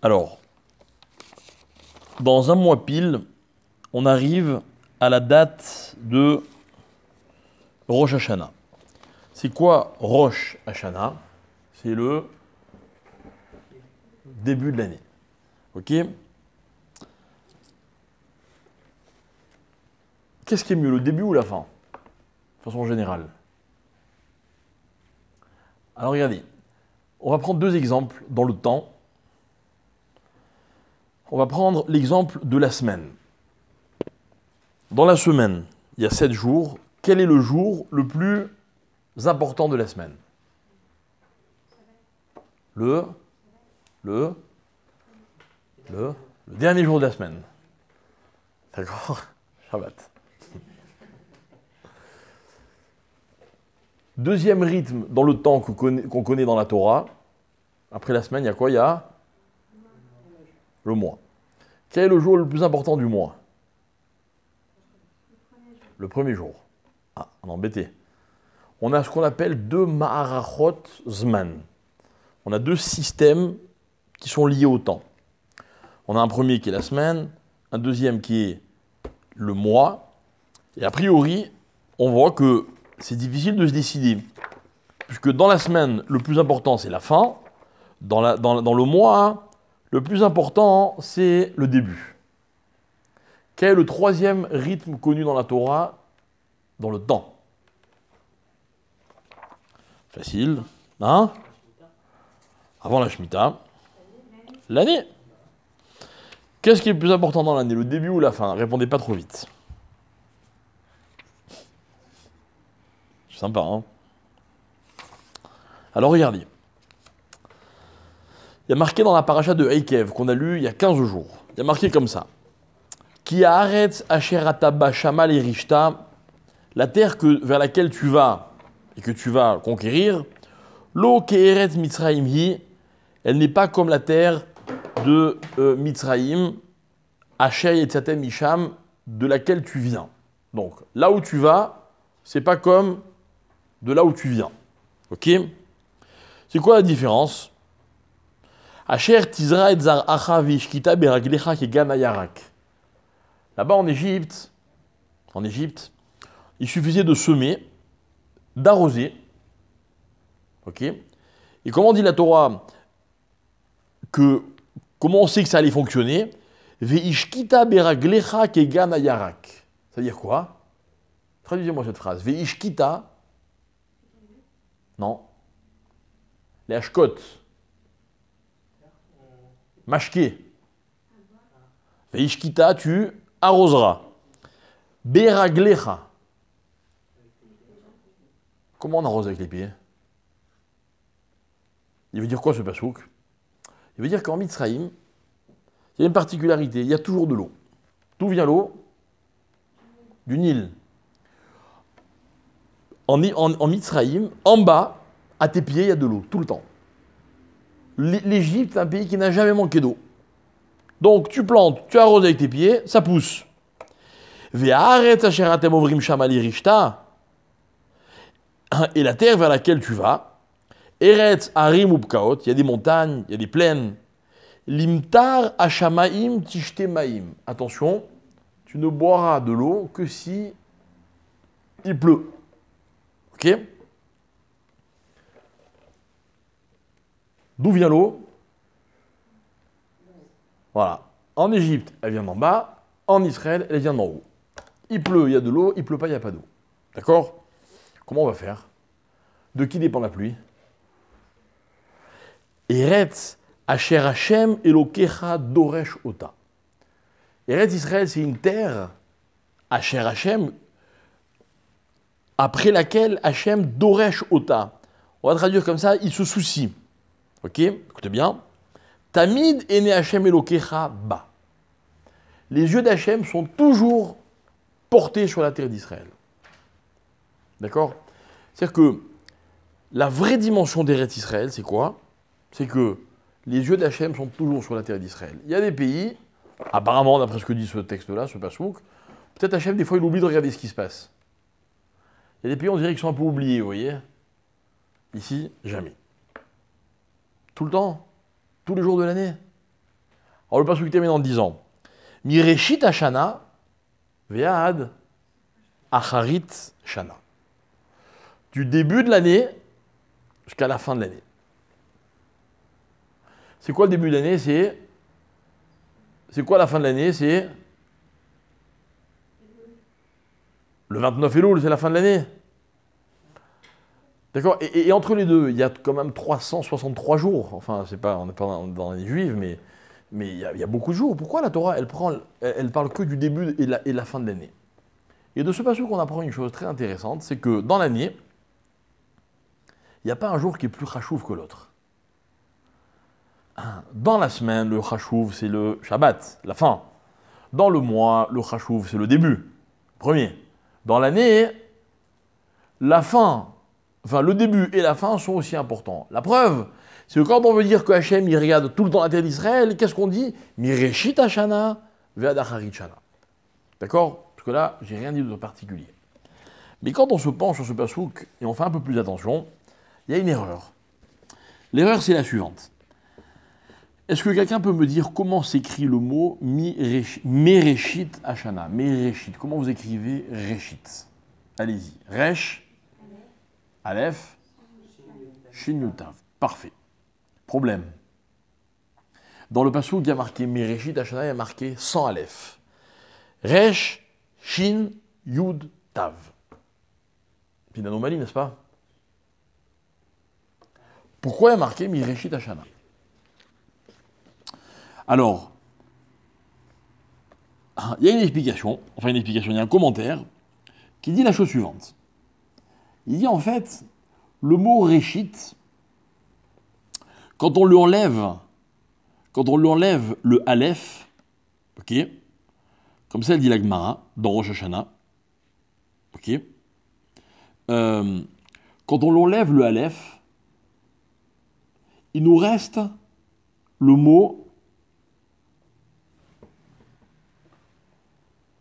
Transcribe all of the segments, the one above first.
Alors, dans un mois pile, on arrive à la date de Rosh Hashanah. C'est quoi Rosh Hashanah? C'est le début de l'année. Ok? Qu'est-ce qui est mieux, le début ou la fin? De façon générale. Alors regardez, on va prendre deux exemples dans le temps. On va prendre l'exemple de la semaine. Dans la semaine, il y a 7 jours. Quel est le jour le plus important de la semaine? Le dernier jour de la semaine. D'accord? Shabbat. Deuxième rythme dans le temps qu'on connaît dans la Torah. Après la semaine, il y a quoi? Il y a le mois. Quel est le jour le plus important du mois? Le premier jour. Ah, on est embêté. On a ce qu'on appelle deux Ma'arachot Zman. On a deux systèmes qui sont liés au temps. On a un premier qui est la semaine, un deuxième qui est le mois. Et a priori, on voit que c'est difficile de se décider. Puisque dans la semaine, le plus important, c'est la fin. Dans le mois, le plus important, c'est le début. Quel est le troisième rythme connu dans la Torah, dans le temps? Facile. Hein? Avant la Shemitah. L'année. Qu'est-ce qui est le plus important dans l'année? Le début ou la fin? Répondez pas trop vite. C'est sympa, hein? Alors regardez. Il y a marqué dans la paracha de Eikev, qu'on a lu il y a 15 jours. Il y a marqué comme ça. Ki haaretz asher ataba shamal erishta, la terre vers laquelle tu vas et que tu vas conquérir, lo ke'eretz Mitzrayim hi, elle n'est pas comme la terre de Mitzrayim, asher yetzatem misham, de laquelle tu viens. Donc là où tu vas, c'est pas comme de là où tu viens. Ok? C'est quoi la différence? Asher tizra et zar acha vishkita beraglecha kegana yarak. Là-bas en Égypte, il suffisait de semer, d'arroser. Ok? Et comment dit la Torah comment on sait que ça allait fonctionner? Veishkita beraglecha kegana yarak. C'est-à-dire quoi? Traduisez-moi cette phrase. Veishkita. Non. Les hashkot. Mashke. Veishkita, tu arroseras. Beraglecha. Comment on arrose avec les pieds? Il veut dire quoi ce pasouk? Il veut dire qu'en Mitzrayim, il y a une particularité, il y a toujours de l'eau. D'où vient l'eau? Du Nil. En Mitzrayim, en bas, à tes pieds, il y a de l'eau, tout le temps. L'Égypte est un pays qui n'a jamais manqué d'eau. Donc tu plantes, tu arroses avec tes pieds, ça pousse. Et la terre vers laquelle tu vas, Eretz Harim Upkaot, il y a des montagnes, il y a des plaines. Limtar Hashamaim Tishtemaim. Attention, tu ne boiras de l'eau que si il pleut. Ok? D'où vient l'eau? Voilà. En Égypte, elle vient d'en bas. En Israël, elle vient d'en haut. Il pleut, il y a de l'eau. Il pleut pas, il n'y a pas d'eau. D'accord? Comment on va faire? De qui dépend la pluie? Eretz Asher Hashem Elokecha Doresh Ota. Eretz Israël, c'est une terre, Asher Hashem, après laquelle Hashem Doresh Ota. On va traduire comme ça, il se soucie. Ok? Écoutez bien. Tamid ene Hashem Elokecha ba. Les yeux d'Hachem sont toujours portés sur la terre d'Israël. D'accord? C'est-à-dire que la vraie dimension d'Eretz Israël, c'est quoi? C'est que les yeux d'Hachem sont toujours sur la terre d'Israël. Il y a des pays, apparemment, d'après ce que dit ce texte-là, ce pasouk, peut-être Hachem, des fois, il oublie de regarder ce qui se passe. Il y a des pays, on dirait qu'ils sont un peu oubliés, vous voyez? Ici, jamais. Tout le temps, tous les jours de l'année. Alors le pasuk termine en disant Mireshit Hashana ve'ad Acharit Shana. Du début de l'année jusqu'à la fin de l'année. C'est quoi le début de l'année? C'est quoi la fin de l'année? C'est le 29 Elul, c'est la fin de l'année. D'accord, et entre les deux, il y a quand même 363 jours. Enfin, on n'est pas dans les juifs, mais il y a beaucoup de jours. Pourquoi la Torah, elle parle que du début et de la fin de l'année? Et de ce passage qu'on apprend une chose très intéressante, c'est que dans l'année, il n'y a pas un jour qui est plus chachouv que l'autre. Dans la semaine, le chachouv, c'est le Shabbat, la fin. Dans le mois, le chachouv, c'est le début, premier. Dans l'année, la fin, le début et la fin sont aussi importants. La preuve, c'est que quand on veut dire que Hachem, il regarde tout le temps la terre d'Israël, qu'est-ce qu'on dit? Mireshit Hashana ve'ad Acharit Shana. D'accord? Parce que là, j'ai rien dit de particulier. Mais quand on se penche sur ce passouk et on fait un peu plus attention, il y a une erreur. L'erreur, c'est la suivante. Est-ce que quelqu'un peut me dire comment s'écrit le mot Mereshit Hashana? Mereshit. Comment vous écrivez Reshit? Allez-y. Resh, Aleph, Shin Yutav. Parfait. Problème. Dans le passouk, il y a marqué Mereshit Hashana, il y a marqué sans Aleph. Resh, Shin, Yud, Tav. C'est une anomalie, n'est-ce pas? Pourquoi il y a marqué Mereshit Hashana? Alors, il y a une explication, il y a un commentaire qui dit la chose suivante. Il dit en fait, le mot Réchit, quand on lui enlève le Aleph, ok, comme ça elle dit la Gemara, dans Rosh Hashanah, ok, quand on lui enlève le Aleph, il nous reste le mot.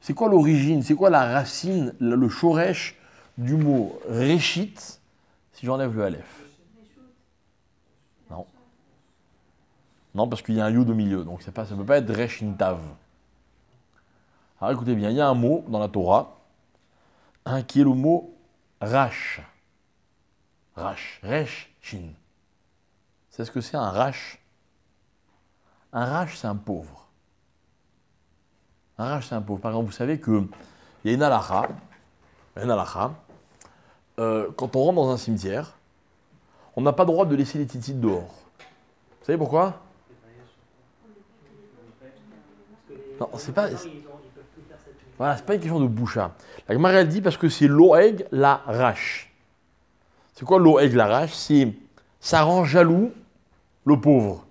C'est quoi l'origine? C'est quoi la racine, le shoresh du mot Réchit si j'enlève le Aleph? Non. Non, parce qu'il y a un yud au milieu, donc ça ne peut pas être Reshintav. Alors écoutez bien, il y a un mot dans la Torah qui est le mot Rash. Rash, Resh, Shin. C'est ce que c'est un Rash? Un Rash, c'est un pauvre. Un Rash, c'est un pauvre. Par exemple, vous savez qu'il y a une halakha. Quand on rentre dans un cimetière, on n'a pas le droit de laisser les titites dehors. Vous savez pourquoi? Non, c'est pas. Voilà, c'est pas une question de boucha. La Gemara, elle dit parce que c'est l'oeg la rache. C'est quoi l'oeg la rache? Ça rend jaloux le pauvre.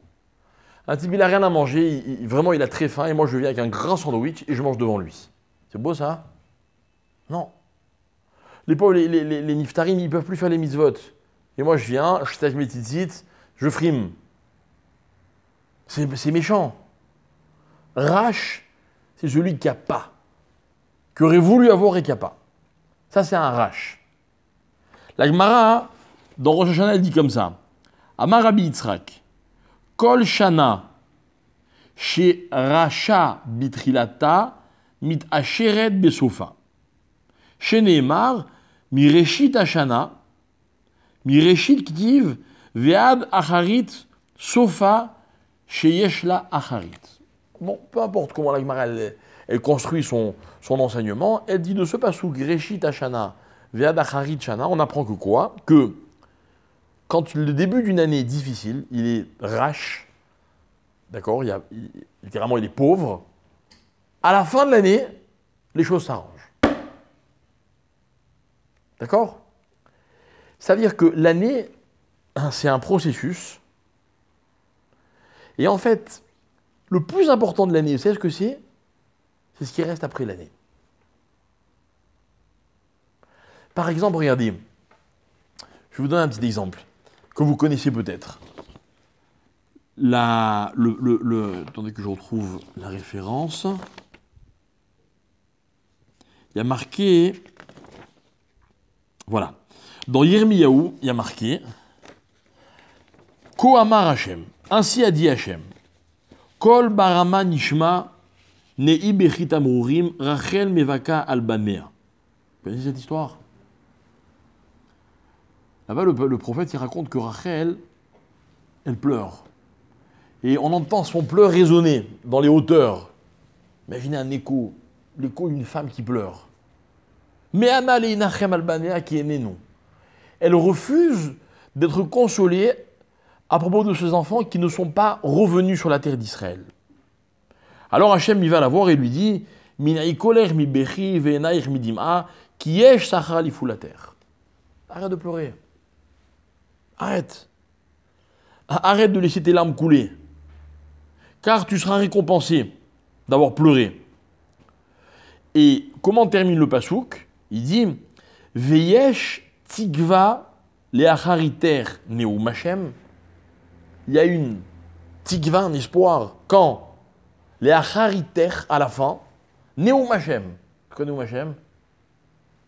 Un type, il n'a rien à manger, vraiment il a très faim, et moi je viens avec un grand sandwich et je mange devant lui. C'est beau ça? Non. Les pauvres, les niftarim, ils ne peuvent plus faire les mitzvot. Et moi je viens, je tâche mes tzitzit, je frime. C'est méchant. Rash, c'est celui qui n'a pas. Qui aurait voulu avoir et qui n'a pas. Ça c'est un rash. La Gemara, dans Rosh Hashanah, elle dit comme ça. Amar Rabbi Yitzhak. Kol Shana, chez Racha Bitrilata, mit Asheret Besofa. Chez Neymar, Mireshit Hashana, Mireshit Ktiv, Vead Acharit, Sofa, chez Yeshla Acharit. Bon, peu importe comment la Gemara elle construit son enseignement, elle dit de ce passouk, Reshit Hashana, Vead Acharit Shana, on apprend que quoi? Que quand le début d'une année est difficile, il est rache, d'accord, littéralement il est pauvre, à la fin de l'année, les choses s'arrangent. D'accord? Ça veut dire que l'année, c'est un processus, et en fait, le plus important de l'année, vous savez ce que c'est? C'est ce qui reste après l'année. Par exemple, regardez, je vous donne un petit exemple que vous connaissez peut-être. Attendez que je retrouve la référence. Il y a marqué, voilà, dans Yirmiyahu, il y a marqué Ko Amar Hashem, ainsi a dit Hashem, Kol barama nishma ne'i bechit amrurim Rachel mevaka albanea. Vous connaissez cette histoire? Là-bas, le prophète, il raconte que Rachel, elle pleure. Et on entend son pleur résonner dans les hauteurs. Imaginez un écho, l'écho d'une femme qui pleure. Mais Anna leinachem albanea qui est née non. Elle refuse d'être consolée à propos de ses enfants qui ne sont pas revenus sur la terre d'Israël. Alors Hachem, il va la voir et lui dit Minaï koler mi bechi ve'enaich mi dim'a ki yesh sachar lifou la terre. Arrête de pleurer. Arrête. Arrête de laisser tes larmes couler. Car tu seras récompensé d'avoir pleuré. Et comment termine le pasouk? Il dit Veyesh tigva le'achariter neum Hashem. Il y a une tigva, un espoir, quand le'achariter à la fin, neum Hashem. Quoi neum Hashem?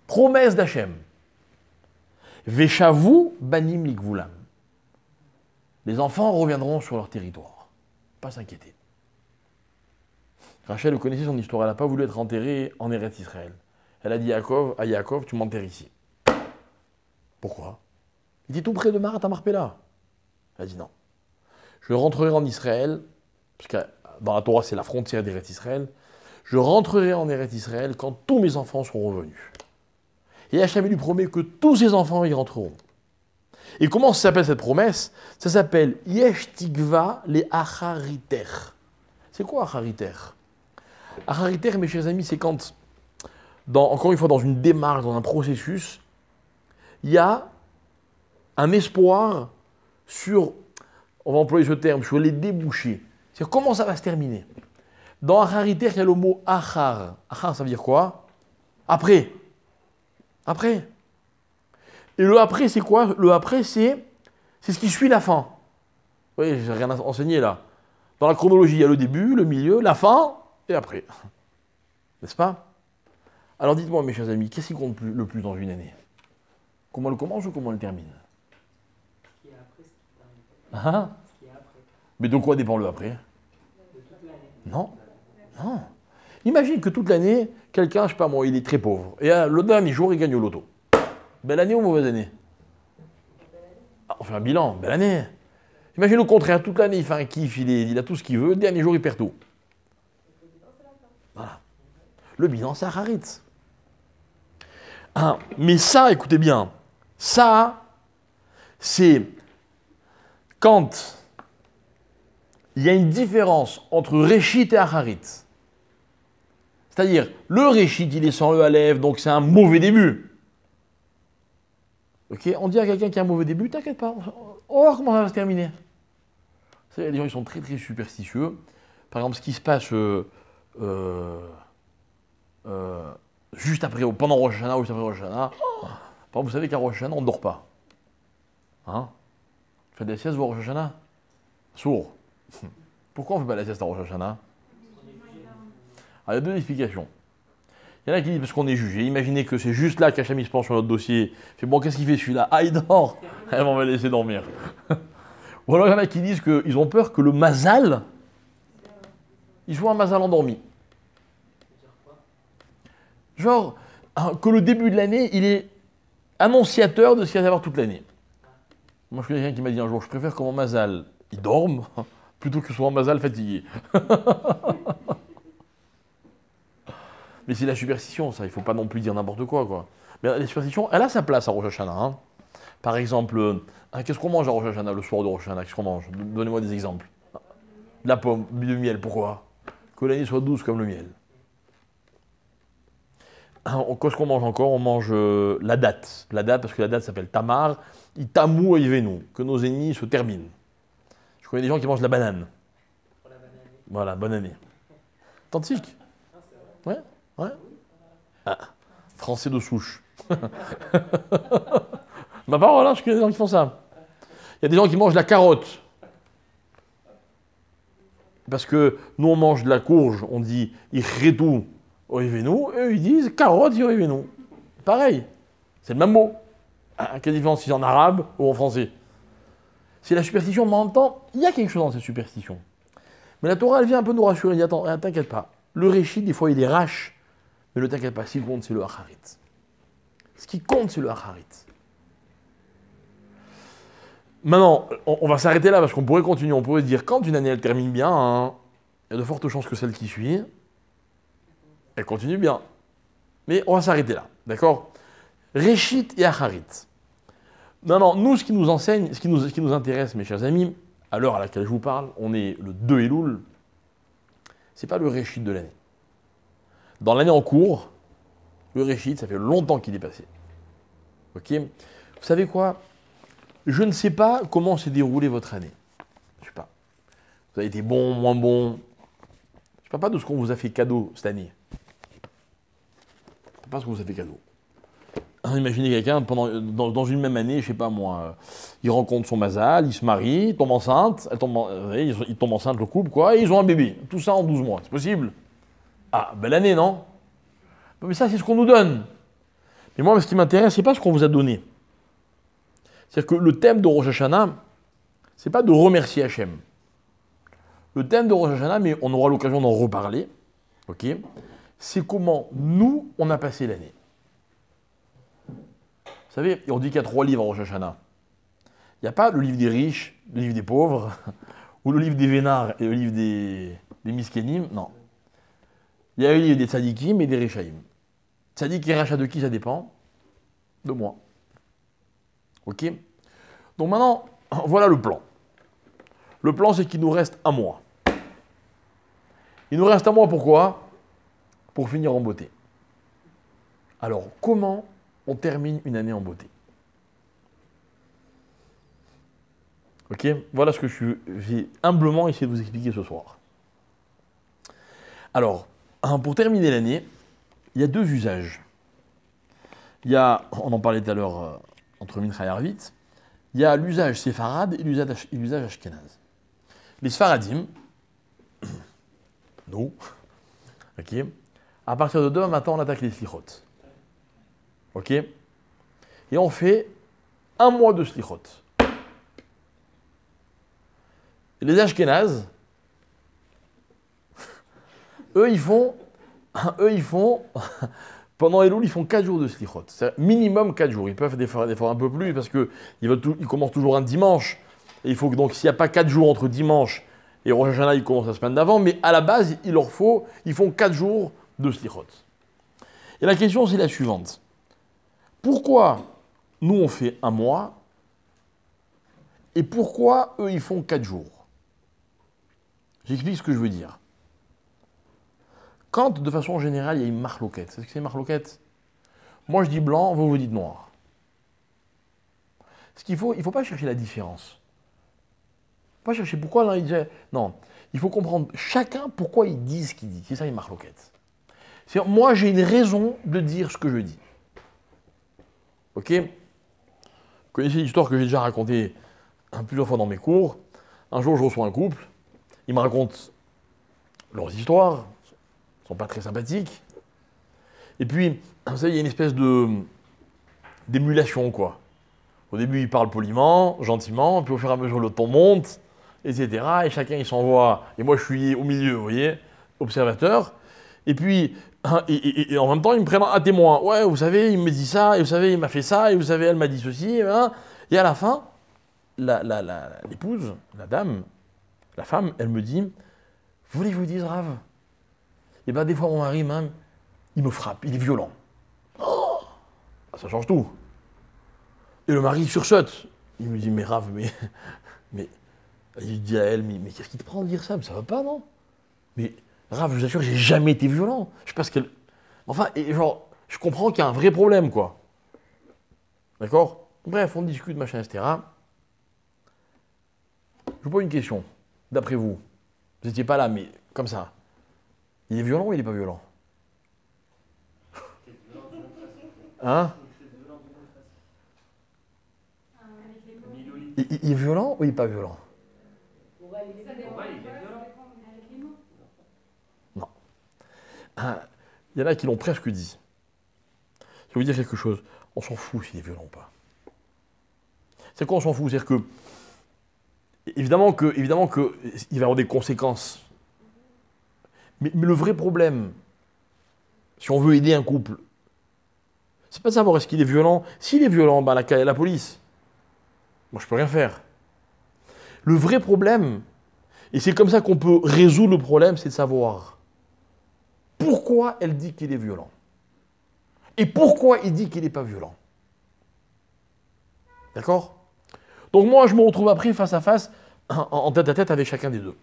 Promesse d'Hachem. Veshavu banim likvulam. Les enfants reviendront sur leur territoire. Pas s'inquiéter. Rachel connaissait son histoire. Elle n'a pas voulu être enterrée en Eretz Israël. Elle a dit à Yaakov, tu m'enterres ici. Pourquoi? Il était tout près de Marat Marpella. Elle a dit non. Je rentrerai en Israël, parce que dans la Torah c'est la frontière d'Eretz Israël. Je rentrerai en Eretz Israël quand tous mes enfants seront revenus. Et Hachem lui promet que tous ses enfants y rentreront. Et comment ça s'appelle cette promesse? Ça s'appelle Yesh Tigva le Achariter. C'est quoi Achariter? Achariter, mes chers amis, c'est quand, encore une fois, dans une démarche, dans un processus, il y a un espoir sur, on va employer ce terme, sur les débouchés. C'est comment ça va se terminer. Dans Achariter, il y a le mot Achar. Achar, ça veut dire quoi? Après. Après. Et le après, c'est quoi? Le après, c'est ce qui suit la fin. Vous voyez, j'ai rien enseigné là. Dans la chronologie, il y a le début, le milieu, la fin, et après. N'est-ce pas? Alors dites-moi, mes chers amis, qu'est-ce qui compte le plus dans une année? Comment elle commence ou comment elle termine? Ce qui est après, ce qui termine. Hein? Ce qui est après. Mais de quoi dépend le après? De toute l'année. Non. Non. Imagine que toute l'année, quelqu'un, je sais pas moi, il est très pauvre. Et le dernier jour, il gagne au loto. Belle année ou mauvaise année? Ah, on fait un bilan, belle année. Imagine au contraire, toute l'année, il fait un kiff, il a tout ce qu'il veut, le dernier jour, il perd tout. Voilà. Le bilan, c'est Haritz. Ah, mais ça, écoutez bien, ça, c'est quand il y a une différence entre Réchit et Acharit. C'est-à-dire, le Réchit, il est sans le Aleph, donc c'est un mauvais début. Ok, on dit à quelqu'un qui a un mauvais début, t'inquiète pas, on va voir comment ça va se terminer. Vous savez, les gens, ils sont très très superstitieux. Par exemple, ce qui se passe juste après, pendant Rosh Hashanah ou juste après Rosh Hashanah, par exemple, vous savez qu'à Rosh Hashanah, on ne dort pas. Hein? Vous faites des siestes vous, à Rosh Hashanah? Sourd. Pourquoi on ne fait pas la sieste à Rosh Hashanah? Il y a deux explications. Il y en a qui disent parce qu'on est jugé. Imaginez que c'est juste là qu'Hachem se penche sur notre dossier. Fait bon, qu'est-ce qu'il fait celui-là? Ah, il dort. On va le laisser dormir. Ou alors il y en a qui disent qu'ils ont peur que le mazal, il soit un mazal endormi. Genre, que le début de l'année, il est annonciateur de ce qu'il va y avoir toute l'année. Moi, je connais quelqu'un qui m'a dit un jour, je préfère que mon mazal, il dorme, plutôt que ce soit un mazal fatigué. Mais c'est la superstition, ça. Il ne faut pas non plus dire n'importe quoi, quoi. Mais la superstition, elle a sa place à Rosh Hashanah. Hein. Par exemple, qu'est-ce qu'on mange à Rosh Hashanah, le soir de Rosh Hashanah? Qu'est-ce qu'on mange? Donnez-moi des exemples. De la pomme, du miel. Pourquoi? Que l'année soit douce comme le miel. Qu'est-ce qu'on mange encore? On mange la date. La date, parce que la date s'appelle Tamar. Itamu Oivenu. Que nos ennemis se terminent. Je connais des gens qui mangent la banane. Voilà, bonne année. Authentique. Ouais. Ouais. Ah, français de souche. Ma parole, hein, je connais des gens qui font ça. Il y a des gens qui mangent la carotte. Parce que nous, on mange de la courge, on dit ichretu oivenu, et eux, ils disent carotte oivenu. Pareil, c'est le même mot. Quelle différence si c'est en arabe ou en français? C'est la superstition, mais en même temps, il y a quelque chose dans cette superstition. Mais la Torah, elle vient un peu nous rassurer. Elle dit, attends, t'inquiète pas. Le Réchit, des fois, il est rach. Mais ne t'inquiète pas, ce qui compte, c'est le Acharit. Ce qui compte, c'est le Acharit. Maintenant, on va s'arrêter là parce qu'on pourrait continuer. On pourrait se dire, quand une année, elle termine bien, hein, il y a de fortes chances que celle qui suit, elle continue bien. Mais on va s'arrêter là, d'accord? Réchit et Acharit. Non, nous, ce qui nous enseigne, ce qui nous intéresse, mes chers amis, à l'heure à laquelle je vous parle, on est le 2 Elul, c'est pas le Réchit de l'année. Dans l'année en cours, le Réchit, ça fait longtemps qu'il est passé. Ok? Vous savez quoi? Je ne sais pas comment s'est déroulée votre année. Je sais pas. Vous avez été bon, moins bon. Je ne sais pas de ce qu'on vous a fait cadeau cette année. Je ne sais pas ce qu'on vous a fait cadeau. Imaginez quelqu'un, dans une même année, je ne sais pas moi, il rencontre son mazal, il se marie, il tombe enceinte, il tombe enceinte le couple, quoi, et ils ont un bébé. Tout ça en 12 mois. C'est possible? Ah, belle année, non? Mais ça, c'est ce qu'on nous donne. Mais moi, ce qui m'intéresse, ce n'est pas ce qu'on vous a donné. C'est-à-dire que le thème de Rosh Hashanah, ce n'est pas de remercier Hachem. Le thème de Rosh Hashanah, mais on aura l'occasion d'en reparler, ok, c'est comment nous, on a passé l'année. Vous savez, on dit qu'il y a 3 livres en Rosh Hashanah. Il n'y a pas le livre des riches, le livre des pauvres, ou le livre des vénards et le livre des miskénim, non. Il y a le livre des tzadikim et des rechaïm. Tzadik et rachat de qui ça dépend? De moi. Ok? Donc maintenant, voilà le plan. Le plan, c'est qu'il nous reste un mois. Il nous reste un mois, pourquoi? Pour finir en beauté. Alors, comment on termine une année en beauté? Ok? Voilà ce que je vais humblement essayer de vous expliquer ce soir. Alors, pour terminer l'année, il y a 2 usages. Il y a, on en parlait tout à l'heure entre Mincha et Arvit, il y a l'usage séfarade et l'usage ashkénaze. Les sfaradim, nous, ok, à partir de demain matin, on attaque les slichot. Ok? Et on fait un mois de slichot. Et les ashkénazes, eux, ils font, pendant Elul, ils font 4 jours de slichot. C'est minimum 4 jours. Ils peuvent des fois un peu plus parce qu'ils commencent toujours un dimanche. Et il faut que, donc, s'il n'y a pas 4 jours entre dimanche et Rosh Hashanah, ils commencent la semaine d'avant. Mais à la base, ils font 4 jours de slichot. Et la question, c'est la suivante. Pourquoi nous, on fait un mois et pourquoi eux, ils font 4 jours? J'explique ce que je veux dire. Quand, de façon générale, il y a une marloquette, c'est ce que c'est une marloquette? Moi, je dis blanc, vous dites noir. Ce qu'il faut, il ne faut pas chercher la différence. Il ne faut pas chercher pourquoi l'un il dit... Non, il faut comprendre chacun pourquoi il dit ce qu'il dit. C'est ça une marloquette. C'est-à-dire, moi, j'ai une raison de dire ce que je dis. Ok? Vous connaissez l'histoire que j'ai déjà racontée plusieurs fois dans mes cours. Un jour, je reçois un couple. Ils me racontent leurs histoires. Ils ne sont pas très sympathiques. Et puis, vous savez, il y a une espèce d'émulation, quoi. Au début, ils parlent poliment, gentiment, puis au fur et à mesure, le ton monte, etc. Et chacun, il s'envoie. Et moi, je suis au milieu, vous voyez, observateur. Et puis, et en même temps, ils me prennent un témoin. Ouais, vous savez, il me dit ça, et vous savez, il m'a fait ça, et vous savez, elle m'a dit ceci. Et à la fin, l'épouse, la dame, la femme, elle me dit, voulez-vous dire, Rav? Et bien, des fois, mon mari, même, il me frappe, il est violent. Oh, ça change tout. Et le mari sursaute. Il me dit, mais Rav, mais... Il dit à elle, mais qu'est-ce qui te prend de dire ça? Mais ça va pas, non? Mais Rav, je vous assure, j'ai jamais été violent. Je sais pas ce qu'elle... Enfin, et genre, je comprends qu'il y a un vrai problème, quoi. D'accord? Bref, on discute, machin, etc. Je vous pose une question. D'après vous, vous n'étiez pas là, mais comme ça. Il est violent ou il n'est pas violent? Hein? Il est violent ou il n'est pas violent? Non. Il y en a qui l'ont presque dit. Je vais vous dire quelque chose. On s'en fout s'il est violent ou pas. C'est quoi on s'en fout? C'est-à-dire que, évidemment que il va y avoir des conséquences Mais le vrai problème, si on veut aider un couple, c'est pas de savoir est-ce qu'il est violent. S'il est violent, bah, la police. Moi, je peux rien faire. Le vrai problème, et c'est comme ça qu'on peut résoudre le problème, c'est de savoir pourquoi elle dit qu'il est violent. Et pourquoi il dit qu'il n'est pas violent. D'accord? Donc moi, je me retrouve après face à face, en tête à tête avec chacun des deux.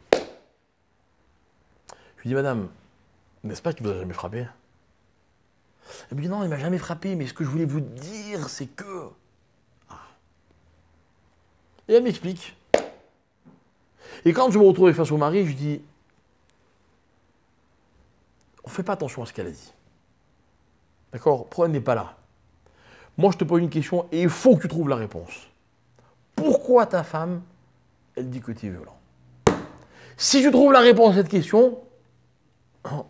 Je lui dis, madame, n'est-ce pas qu'il ne vous a jamais frappé? Elle me dit, non, il ne m'a jamais frappé, mais ce que je voulais vous dire, c'est que... Ah. Et elle m'explique. Et quand je me retrouve face au mari, je dis, on ne fait pas attention à ce qu'elle a dit. D'accord? Le problème n'est pas là. Moi, je te pose une question et il faut que tu trouves la réponse. Pourquoi ta femme, elle dit que tu es violent? Si tu trouves la réponse à cette question,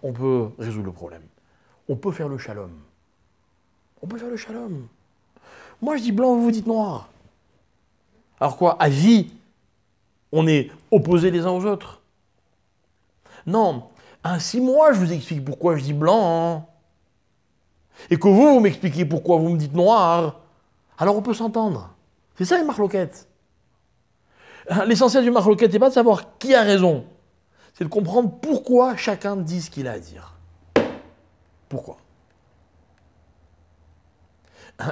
on peut résoudre le problème. On peut faire le shalom. On peut faire le shalom. Moi, je dis blanc, vous dites noir. Alors quoi? À vie, on est opposés les uns aux autres. Non. Si moi, je vous explique pourquoi je dis blanc, et que vous m'expliquez pourquoi vous me dites noir, alors on peut s'entendre. C'est ça les marloquettes. L'essentiel du marloquette n'est pas de savoir qui a raison. C'est de comprendre pourquoi chacun dit ce qu'il a à dire. Pourquoi?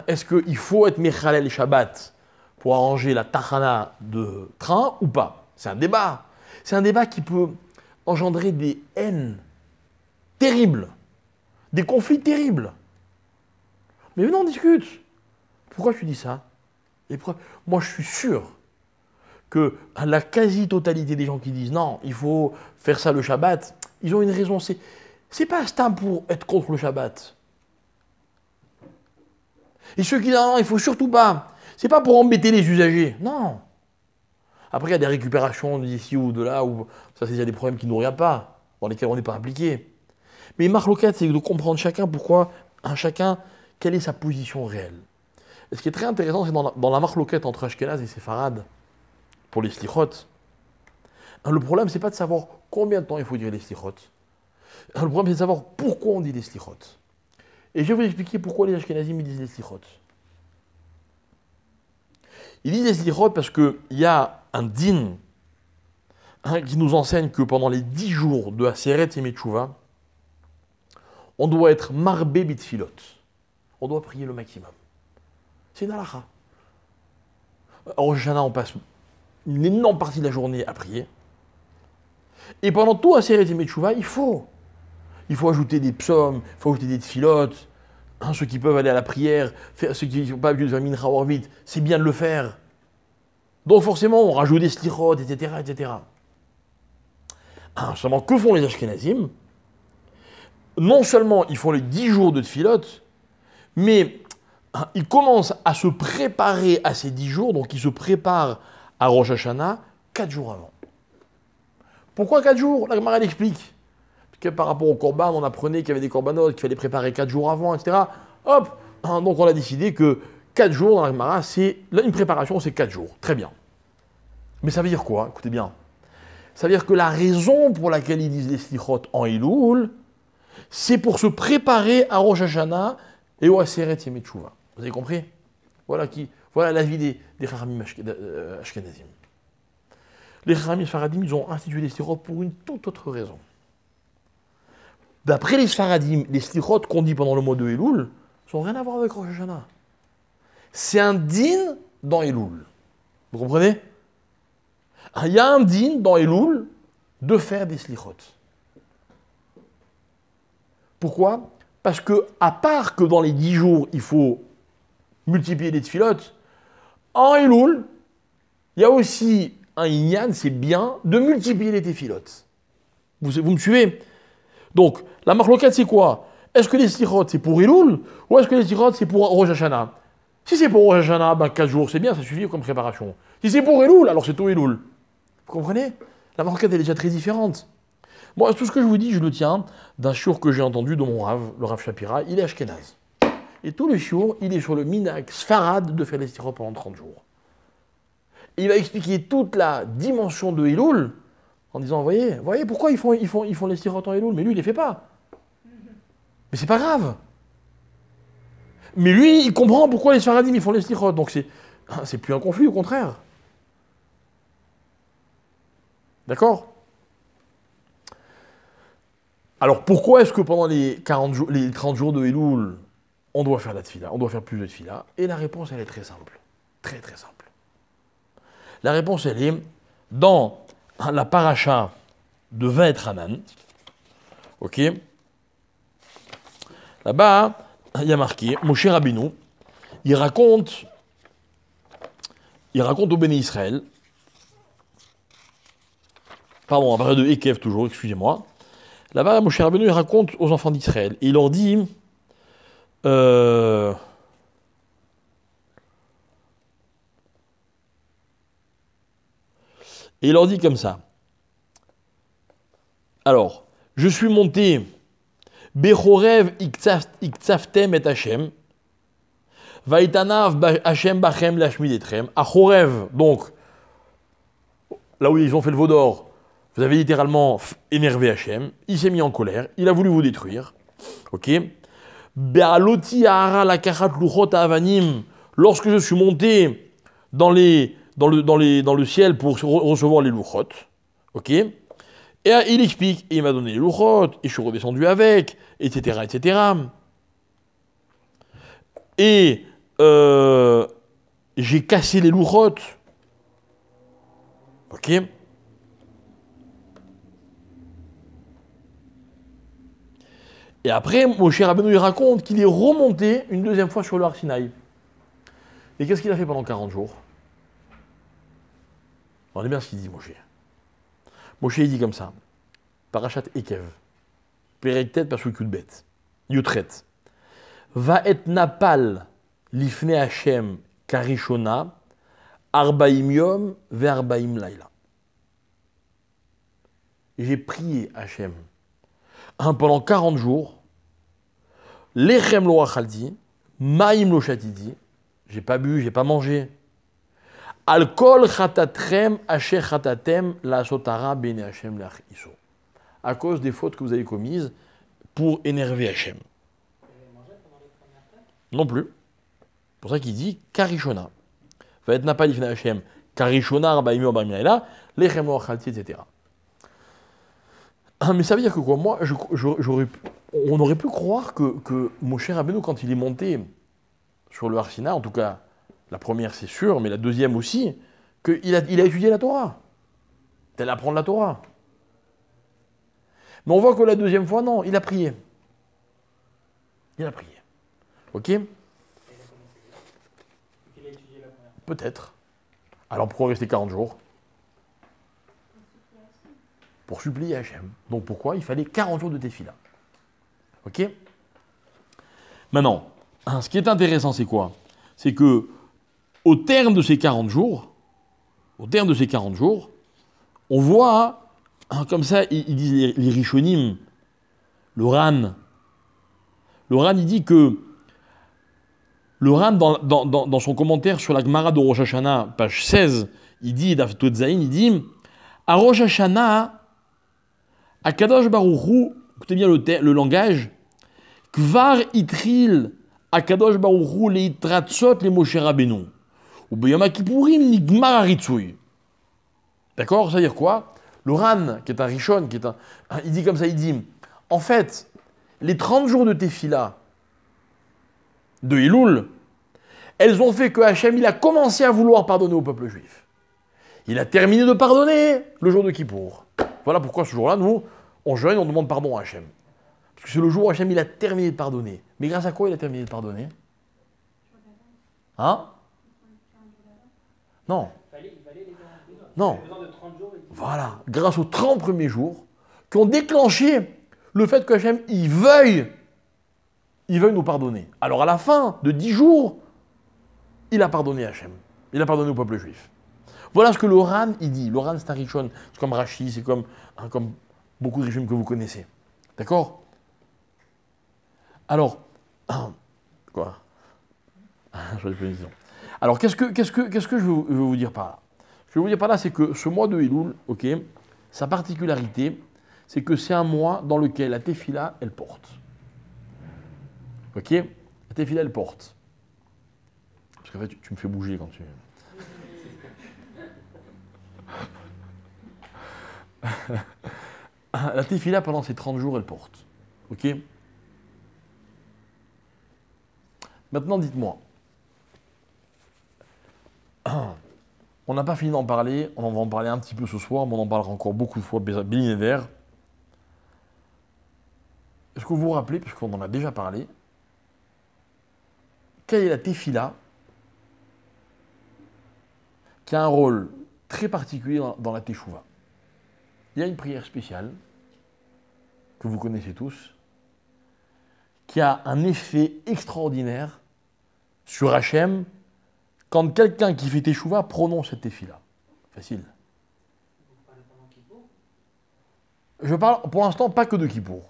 Est-ce qu'il faut être Mechalel Shabbat pour arranger la tachana de train ou pas? C'est un débat. C'est un débat qui peut engendrer des haines terribles, des conflits terribles. Mais venons, on discute. Pourquoi tu dis ça? Moi, je suis sûr que la quasi-totalité des gens qui disent non, il faut faire ça le Shabbat, ils ont une raison. C'est pas un pour être contre le Shabbat. Et ceux qui disent non, il faut surtout pas. C'est pas pour embêter les usagers. Non. Après, il y a des récupérations d'ici ou de là, où ça, c'est déjà des problèmes qui ne nous regardent pas, dans lesquels on n'est pas impliqué. Mais marloquette, c'est de comprendre chacun pourquoi, chacun, quelle est sa position réelle. Et ce qui est très intéressant, c'est dans la marloquette entre Ashkenaz et Séfarad, pour les slichot, le problème, c'est pas de savoir combien de temps il faut dire les slichot. Le problème, c'est de savoir pourquoi on dit les slichot. Et je vais vous expliquer pourquoi les Ashkenazim disent les slichot. Ils disent les slichot parce qu'il y a un din qui nous enseigne que pendant les 10 jours de Aseret et Metchouva, on doit être marbé bitfilot. On doit prier le maximum. C'est une halakha. En Rosh Hashanah, on passe une énorme partie de la journée à prier. Et pendant tout Aseret et Metchouva, il faut ajouter des psaumes, il faut ajouter des tfilotes. Ceux qui peuvent aller à la prière, ceux qui ne sont pas habitués de faire mincha or vite, c'est bien de le faire. Donc forcément, on rajoute des slichot, etc., etc. Seulement, que font les Ashkenazim? Non seulement ils font les 10 jours de tfilotes, mais ils commencent à se préparer à ces 10 jours, donc ils se préparent à Rosh Hashanah 4 jours avant. Pourquoi 4 jours? La Gemara explique. Parce que par rapport au korban, on apprenait qu'il y avait des korbanot qu'il fallait préparer 4 jours avant, etc. Hop, donc on a décidé que 4 jours dans la Gemara, une préparation, c'est 4 jours. Très bien. Mais ça veut dire quoi? Écoutez bien. Ça veut dire que la raison pour laquelle ils disent les slichot en Elul, c'est pour se préparer à Rosh Hashanah et au Aseret Yemei Teshuvah. Vous avez compris? Voilà l'avis des Chachamim Ashkenazim. Les Chachamim Sfaradim, ils ont institué les slichot pour une toute autre raison. D'après les Sfaradim, les slichot qu'on dit pendant le mois de Elul, n'ont rien à voir avec Rosh Hashanah. C'est un din dans Elul. Vous comprenez? Il y a un din dans Elul de faire des slichot. Pourquoi? Parce que, à part que dans les 10 jours, il faut multiplier les tfilotes, en Elul, il y a aussi un inyan, c'est bien, de multiplier les tfilotes. Vous me suivez? Donc, la marloquette, c'est quoi? Est-ce que les slichot, c'est pour Elul, ou est-ce que les slichot, c'est pour Rosh Hashanah? Si c'est pour Rosh Hashanah, 4 jours, c'est bien, ça suffit comme préparation. Si c'est pour Elul, alors c'est au Elul. Vous comprenez? La marloquette est déjà très différente. Bon, tout ce que je vous dis, je le tiens d'un shiur que j'ai entendu de mon Rav, le Rav Shapira, il est ashkenaz. Et tout le shiur, il est sur le minhag sfarad de faire les slichot pendant 30 jours. Et il va expliquer toute la dimension de Elul En disant, voyez, pourquoi ils font les sirotes en Elul, mais lui, il les fait pas. Mais c'est pas grave. Mais lui, il comprend pourquoi les Sfaradim, ils font les sirotes. Donc c'est plus un conflit, au contraire. D'accord? Alors pourquoi est-ce que pendant les 40 jours, les 30 jours de Elul, on doit faire la tfila, on doit faire plus de tfila? Et la réponse, elle est très simple. Très très simple. La réponse, elle est dans la paracha de Vaet Hanan. Ok? Là-bas, il y a marqué, Moshe Rabbeinu, il raconte au Béné Israël, pardon, à partir de Ekev toujours, excusez-moi. Là-bas, Moshe Rabbeinu, il raconte aux enfants d'Israël. Et il leur dit, et il leur dit comme ça. Alors, je suis monté, Bechorev iktsaftem et Hashem, Vaitanav Hashem bachem lashmid etrem. À Chorev, donc, là où ils ont fait le veau d'or, vous avez littéralement énervé Hashem, il s'est mis en colère, il a voulu vous détruire. Ok? Be'aloti ahara lakachat luchot avanim, lorsque je suis monté dans le ciel pour recevoir les luchot. Ok? Et il explique, et il m'a donné les luchot, et je suis redescendu avec, etc., etc. Et j'ai cassé les luchot. Ok? Et après, Moshe Rabbeinu il raconte qu'il est remonté une deuxième fois sur le Har Sinaï. Et qu'est-ce qu'il a fait pendant 40 jours? Regardez bien ce qu'il dit, Moshe. Moshe, il dit comme ça. Parashat Ekev. Perek-tet pasuk Yudbet. Yutret. Va et napal lifne Hashem karishona arbaim yom ve arbaim laila. J'ai prié Hashem pendant 40 jours. Lechem lo achalti, maim lo shatiti. J'ai pas bu, j'ai pas mangé. Alkol chatatrem asher chatatem la sotara bene Hashem lach iso. À cause des fautes que vous avez commises pour énerver Hashem. Non plus. C'est pour ça qu'il dit karishona. Va être napal ifne Hashem karishona arbaim yom arbaim laila lechem lo achalti, etc. Mais ça veut dire que quoi? Moi, on aurait pu croire que Moshe Rabbeinu, quand il est monté sur le Har Sinaï, en tout cas, la première c'est sûr, mais la deuxième aussi, qu'il a étudié la Torah. Tel apprendre la Torah. Mais on voit que la deuxième fois, non, il a prié. Il a prié. Ok? Peut-être. Alors pourquoi rester 40 jours? Pour supplier Hachem. Donc pourquoi? Il fallait 40 jours de tefila. Ok? Maintenant, ce qui est intéressant, c'est quoi? C'est que, au terme de ces 40 jours, on voit, comme ça, ils disent les Rishonim, le Ran, il dit que, le Ran, dans son commentaire sur la Gemara de Rosh Hashanah, page 16, il dit, d'Aftot Zayin, il dit, à Rosh Hashanah, à Kadosh Baruch Hu, écoutez bien le langage, Kvar itril à Kadosh Baruch Hu le itratzot le Moshe Rabbeinu. Ou Beyama Kippourim nigmar haritzoui. D'accord? Ça veut dire quoi? Le Ran, qui est un Rishon, il dit comme ça, il dit, en fait, les 30 jours de Tefila de Elul, elles ont fait que Hachem, il a commencé à vouloir pardonner au peuple juif. Il a terminé de pardonner le jour de Kippour. Voilà pourquoi ce jour-là, nous, on jeûne, on demande pardon à Hachem. Parce que c'est le jour où Hachem, il a terminé de pardonner. Mais grâce à quoi il a terminé de pardonner? Hein? Non. Non. Voilà. Grâce aux 30 premiers jours qui ont déclenché le fait que Hachem, il veuille nous pardonner. Alors à la fin de 10 jours, il a pardonné Hachem. Il a pardonné au peuple juif. Voilà ce que le Ran, il dit. Le Ran, c'est un Rishon. C'est comme Rashi, c'est comme beaucoup de Rishon que vous connaissez. D'accord? Alors, quoi? Alors, qu'est-ce que je veux vous dire par là? Ce que je veux vous dire par là, c'est que ce mois de Elul, ok, Sa particularité, c'est que c'est un mois dans lequel la tefila, elle porte. Ok? La tefila, elle porte. Parce qu'en fait, tu me fais bouger quand tu... La tefila, pendant ces 30 jours, elle porte. Ok? Maintenant, dites-moi. On n'a pas fini d'en parler, on en va en parler un petit peu ce soir, mais on en parlera encore beaucoup de fois, Bélinéder. Est-ce que vous vous rappelez, puisqu'on en a déjà parlé, quelle est la tefila qui a un rôle très particulier dans la teshuva? Il y a une prière spéciale, que vous connaissez tous, qui a un effet extraordinaire sur Hachem quand quelqu'un qui fait teshuva prononce cette tefila. Facile. Je parle pour l'instant pas que de Kippour.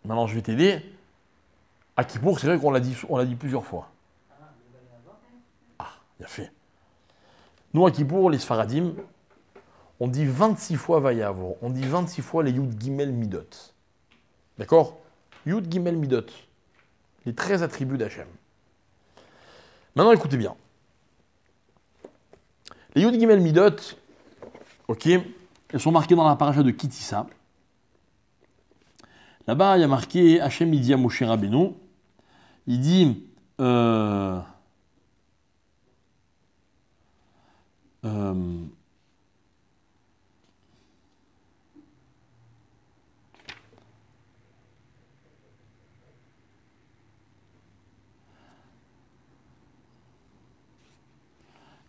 Maintenant, je vais t'aider. À Kippour, c'est vrai qu'on l'a dit plusieurs fois. Ah, il a fait. Nous, à Kippour, les Sfaradim, on dit 26 fois Vayavor. On dit 26 fois les Yud Gimel Midot. D'accord? Yud Gimel Midot. Les 13 attributs d'Hachem. Maintenant, écoutez bien. Les Yud Gimel Midot, ok, elles sont marquées dans la paracha de Kitissa. Là-bas, il y a marqué Hachem, il dit à Moshe Rabbeinu, il dit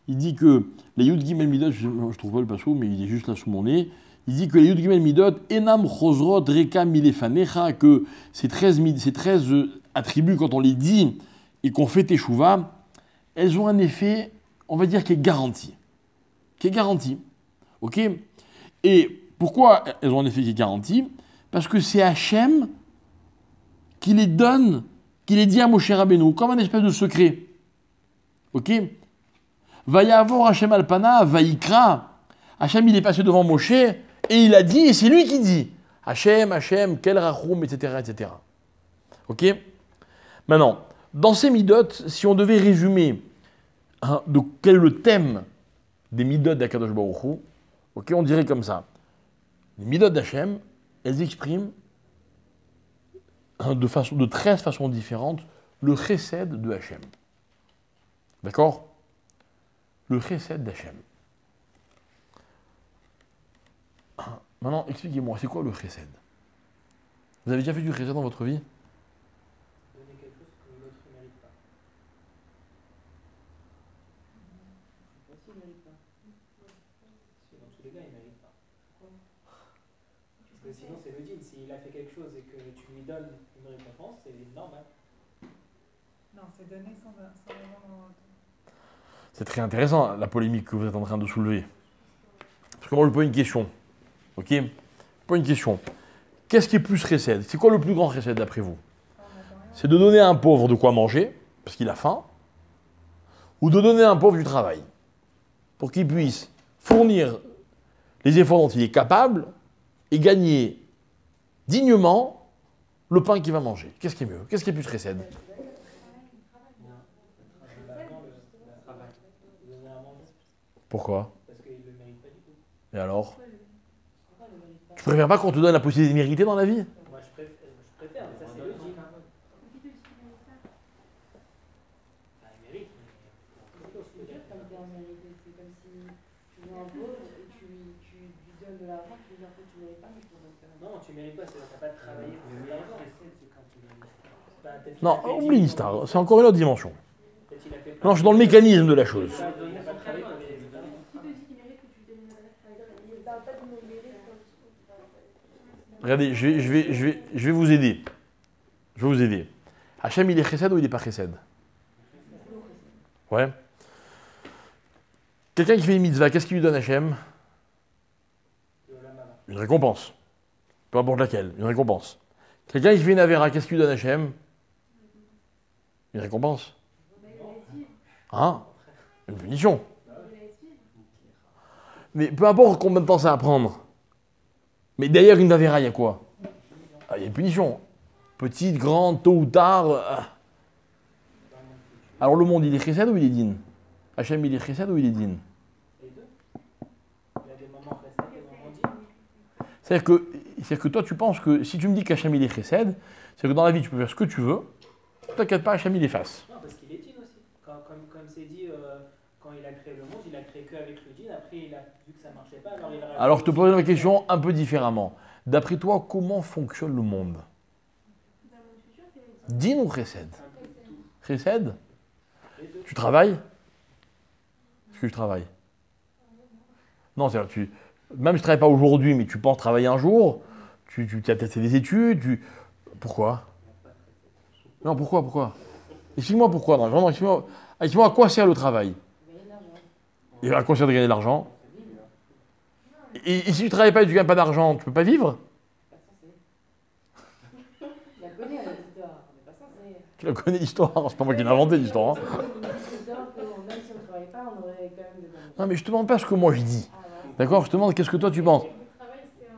il dit que les Yud Gimel Midot, je ne trouve pas le passou, mais il est juste là sous mon nez. Il dit que les Yud Gimel Midot, Enam Chosrot Reka Milefanecha, que ces 13 attributs, quand on les dit et qu'on fait Teshuvah, elles ont un effet, on va dire, qui est garanti. Qui est garanti. Ok? Et pourquoi elles ont un effet qui est garanti? Parce que c'est Hachem qui les donne, qui les dit à Moshe Rabbeinu, comme un espèce de secret. Ok? Vayavor Hachem Alpana, Vaikra. Hachem, il est passé devant Moshe et il a dit, et c'est lui qui dit Hachem, Hachem, Kel Rachum, etc., etc. Ok? Maintenant, dans ces midot, si on devait résumer de quel est le thème des midot d'Akadosh Baruch Hu, ok, on dirait comme ça. Les midot d'Hachem, elles expriment de 13 façons différentes le chesed de Hachem. D'accord? Le chesed d'Hachem. Maintenant, expliquez-moi, c'est quoi le chesed? Vous avez déjà fait du chesed dans votre vie? Donner quelque chose que l'autre ne mérite pas. Je sais pas s'il ne mérite pas. Dans tous les cas, il ne mérite pas. Parce que sinon, c'est le deal. S'il a fait quelque chose et que tu lui donnes une récompense, c'est normal. Non, c'est donner sans avoir. C'est très intéressant, la polémique que vous êtes en train de soulever. Parce que moi, je pose une question. Ok? Pas une question. Qu'est-ce qui est plus chesed? C'est quoi le plus grand chesed d'après vous? C'est de donner à un pauvre de quoi manger, parce qu'il a faim, ou de donner à un pauvre du travail, pour qu'il puisse fournir les efforts dont il est capable et gagner dignement le pain qu'il va manger. Qu'est-ce qui est mieux? Qu'est-ce qui est plus chesed? Pourquoi? Parce qu'il ne le mérite pas du tout. Et alors? Pourquoi il ne le mérite pas? Tu préfères pas qu'on te donne la possibilité de mériter dans la vie? Moi, je préfère, mais ça, c'est le deal. Bah, il mérite, mais C'est comme t'es en mérité, c'est comme si tu veux un pauvre et tu lui donnes de l'argent, tu lui dis en fait tu ne mérites pas, mais tu ne donnes pas. non, tu ne mérites pas, c'est-à-dire que tu n'as pas travaillé pour l'argent. C'est quand tu mérites. Non, oublie ça, c'est encore une autre dimension. Peut-être il a fait Non, je suis dans le mécanisme de la chose. il n'a pas travaillé pour les résultats. Qui te dit qu'il mérite que tu lui donnes une adresse, par exemple, il ne parle pas de mon mérite quand Regardez, je vais vous aider. Je vais vous aider. Hachem, il est chesed ou il n'est pas chesed? Ouais. Quelqu'un qui fait une mitzvah, qu'est-ce qu'il lui donne Hachem? Une récompense. Peu importe laquelle, une récompense. Quelqu'un qui fait une avéra, qu'est-ce qu'il lui donne Hachem? Une récompense. Hein? Une punition. Mais peu importe combien de temps ça va prendre. Mais derrière une Avera, il y a quoi? Ah, il y a une punition. Petite, grande, tôt ou tard. Alors le monde, il est chesed ou il est din? Hachem, il est chesed ou il est din? Les deux. Il y a des moments restés, des moments dits. C'est-à-dire que toi, tu penses que si tu me dis qu'Hachem, il est chesed, c'est que dans la vie, tu peux faire ce que tu veux. T'inquiète pas, Hachem, il efface. Non, parce qu'il est din aussi. Comme c'est dit, quand il a créé le monde, il a créé qu'avec le din. Après, il a vu que ça marchait pas, alors il a. Alors je te pose la question un peu différemment. D'après toi, comment fonctionne le monde? Din ou chesed? Chesed? Tu travailles? Est-ce que tu travailles? Non, c'est-à-dire même si tu ne travailles pas aujourd'hui, mais tu penses travailler un jour, tu as peut-être fait des études, Pourquoi? Non, pourquoi? Explique-moi pourquoi. Non, vraiment, explique-moi à quoi sert le travail? Et à quoi sert de gagner de l'argent? Et si tu ne travailles pas et tu ne gagnes pas d'argent, tu ne peux pas vivre? Je la connais, l'histoire. On n'est pas censé. Tu la connais l'histoire, c'est pas moi qui l'ai inventé l'histoire. Hein. Même si on ne travaille pas, on aurait quand même des bonnes. Non, mais je te demande pas ce que moi je dis. Ah, ouais. D'accord? Je te demande qu'est-ce que toi tu penses. Le travail, c'est un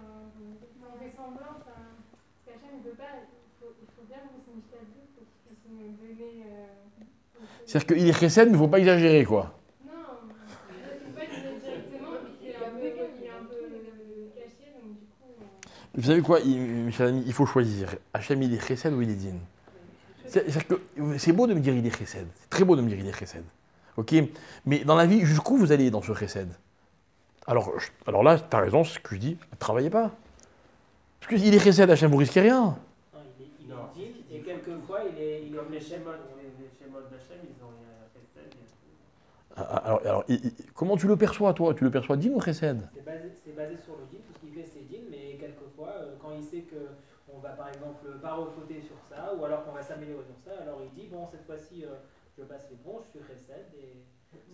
fait semblant, parce qu'Hachem ne peut pas, il faut bien que son mishtabou pour qu'il puisse nous donner. C'est-à-dire qu'il est chesed, mais il ne faut pas exagérer, quoi. Non, il ne faut pas le dire directement, il est un peu caché, donc du coup. Vous savez quoi, mes chers amis, il faut choisir. Hachem, il est chesed ou il est din? C'est-à-dire que c'est beau de me dire il est chesed. C'est très beau de me dire il est chesed. Ok? Mais dans la vie, jusqu'où vous allez dans ce chesed? Alors là, tu as raison, c'est ce que je dis, ne travaillez pas. Parce qu'il est chesed, Hachem, vous risquez rien. Non, il est din, et quelquefois, il est Comme les chesed. schémas d'Hachem, ils ont rien fait. Alors, comment tu le perçois, toi? Tu le perçois din ou chesed? C'est basé sur le din, tout ce qu'il fait c'est din, mais quelquefois, quand il sait qu'on va par exemple pas refauter sur ça, ou alors qu'on va s'améliorer sur ça, alors il dit bon, cette fois-ci je passe les bons, je suis chesed, et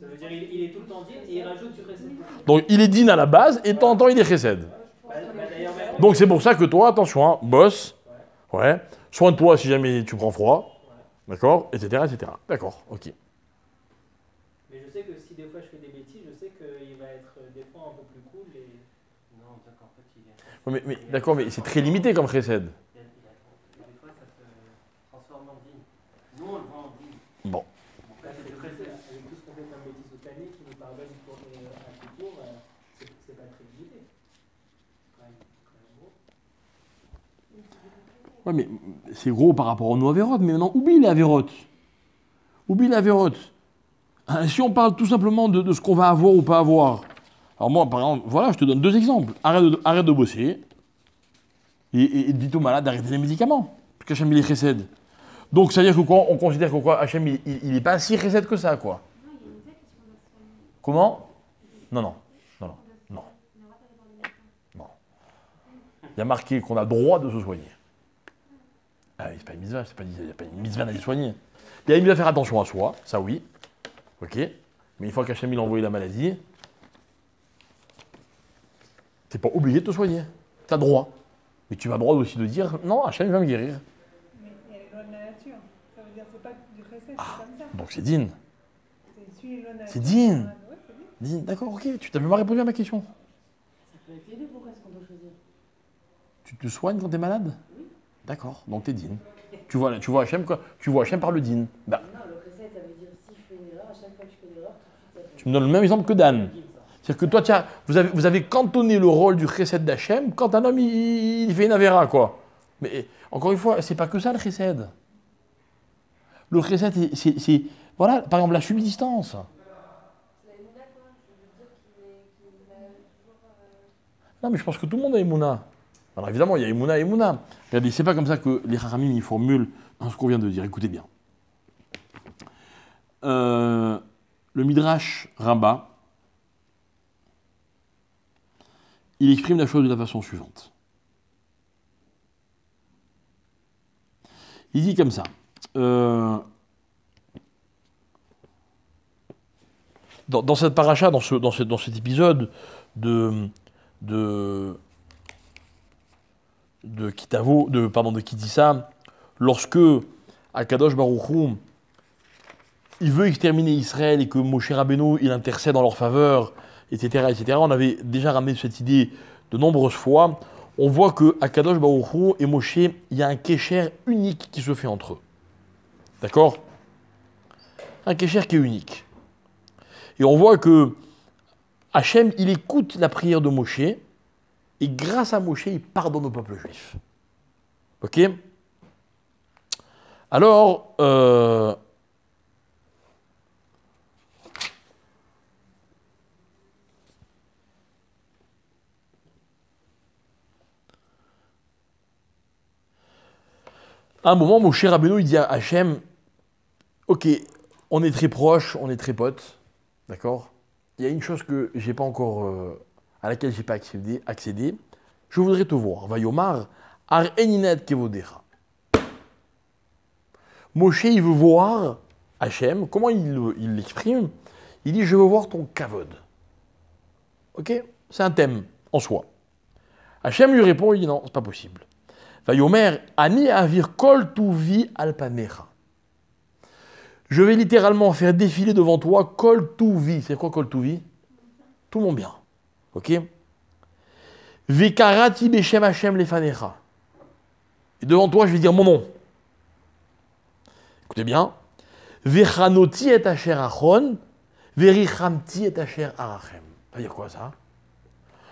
ça veut dire il est tout le temps din, et il rajoute du chesed. Donc il est din à la base, et de temps en temps il est chesed. D'ailleurs, même- Donc c'est pour ça que toi, attention, hein, bosse, ouais, soigne-toi si jamais tu prends froid, d'accord, etc., etc. D'accord, ok. Mais je sais que si des fois je fais des bêtises, je sais qu'il va être des fois un peu plus cool, et Non, d'accord, en fait, il est. D'accord, mais c'est très limité comme chesed. Des fois, ça se transforme en digne. Nous, on le vend en digne. Bon. avec tout ce qu'on fait comme bêtises toute l'année qui nous pardonne pour à tout tour, c'est pas très limité. Quand même gros. Ouais, mais c'est gros par rapport aux Averot, mais maintenant, oublie les Averot. Oublie les Averot. Hein, si on parle tout simplement de ce qu'on va avoir ou pas avoir. Alors moi, par exemple, voilà, je te donne deux exemples. Arrête de bosser. Et dis au malade d'arrêter les médicaments. Parce qu'Hachem, il est chesed. Donc, ça veut dire que quoi, on considère que quoi, Hachem, il n'est pas si chesed que ça, quoi. Comment? Non. Il y a marqué qu'on a le droit de se soigner. Ah, c'est pas une mitzvah, il n'y a pas une mitzvah d'aller soigner. Il y a une mitzvah à faire attention à soi, ça oui. Ok. Mais une fois qu'Hachem il a envoyé la maladie, t'es pas obligé de te soigner. Tu as droit. Mais tu as le droit aussi de dire non, Hachem va me guérir. Mais il y a les lois de la nature. Ça veut dire que c'est pas du chesed, c'est comme ça. Donc c'est digne. C'est suivre les lois de la nature. C'est digne. Ouais, c'est bien. Digne, d'accord, ok. Tu t'as même pas répondu à ma question. Ça peut être les deux, pourquoi est-ce qu'on doit choisir? Tu te soignes quand t'es malade? D'accord, donc t'es digne. Tu vois Hachem quoi? Tu vois Hachem par le digne. Bah, Non, le recette, ça veut dire si je fais une erreur, à chaque fois que je fais une erreur, tout de suite, ça tu me donnes le même exemple que Dan. C'est-à-dire que toi, tiens, vous avez cantonné le rôle du chesed d'Hachem quand un homme il fait une avéra, quoi. Mais encore une fois, c'est pas que ça le chesed. Le chesed, c'est voilà, par exemple la subsistance. C'est la émouna, quoi. Ça veut dire qu'il va toujours. Non, mais je pense que tout le monde a Emouna. Alors évidemment, il y a Emouna et Emouna. Regardez, c'est pas comme ça que les Chachamim ils formulent ce qu'on vient de dire. Écoutez bien. Le Midrash Rabbah, il exprime la chose de la façon suivante. Il dit comme ça. Dans cette paracha, dans cet épisode de Kitissa, lorsque Akadosh Baruch Hu, il veut exterminer Israël et que Moshe Rabbeinu il intercède en leur faveur, etc., etc. On avait déjà ramené cette idée de nombreuses fois. On voit qu'à Kadosh Baruch Hu et Moshe, il y a un kécher unique qui se fait entre eux. D'accord? Un kécher qui est unique. Et on voit que Hachem, il écoute la prière de Moshe, et grâce à Moshe, il pardonne au peuple juif. Ok? Alors, à un moment, Moshe Rabbeinu, il dit à Hachem, ok, on est très proches, on est très potes, d'accord? Il y a une chose que j'ai pas encore, à laquelle j'ai pas accédé. Je voudrais te voir. Vayomar, ar eninet kevodecha. Moshe, il veut voir Hachem. Comment il l'exprime? Il dit, je veux voir ton kavod. Ok? C'est un thème en soi. Hachem lui répond, il dit, non, c'est pas possible. Vayomer, ani avir kol tuvi alpanecha. Je vais littéralement faire défiler devant toi kol tuvi. C'est quoi kol tuvi? Tout mon bien. Ok? Vikarati beshem Hachem lefanecha. Et devant toi, je vais dire mon nom. Écoutez bien. Vechanoti et asher achon, verichamti et asher arachem. Ça veut dire quoi ça?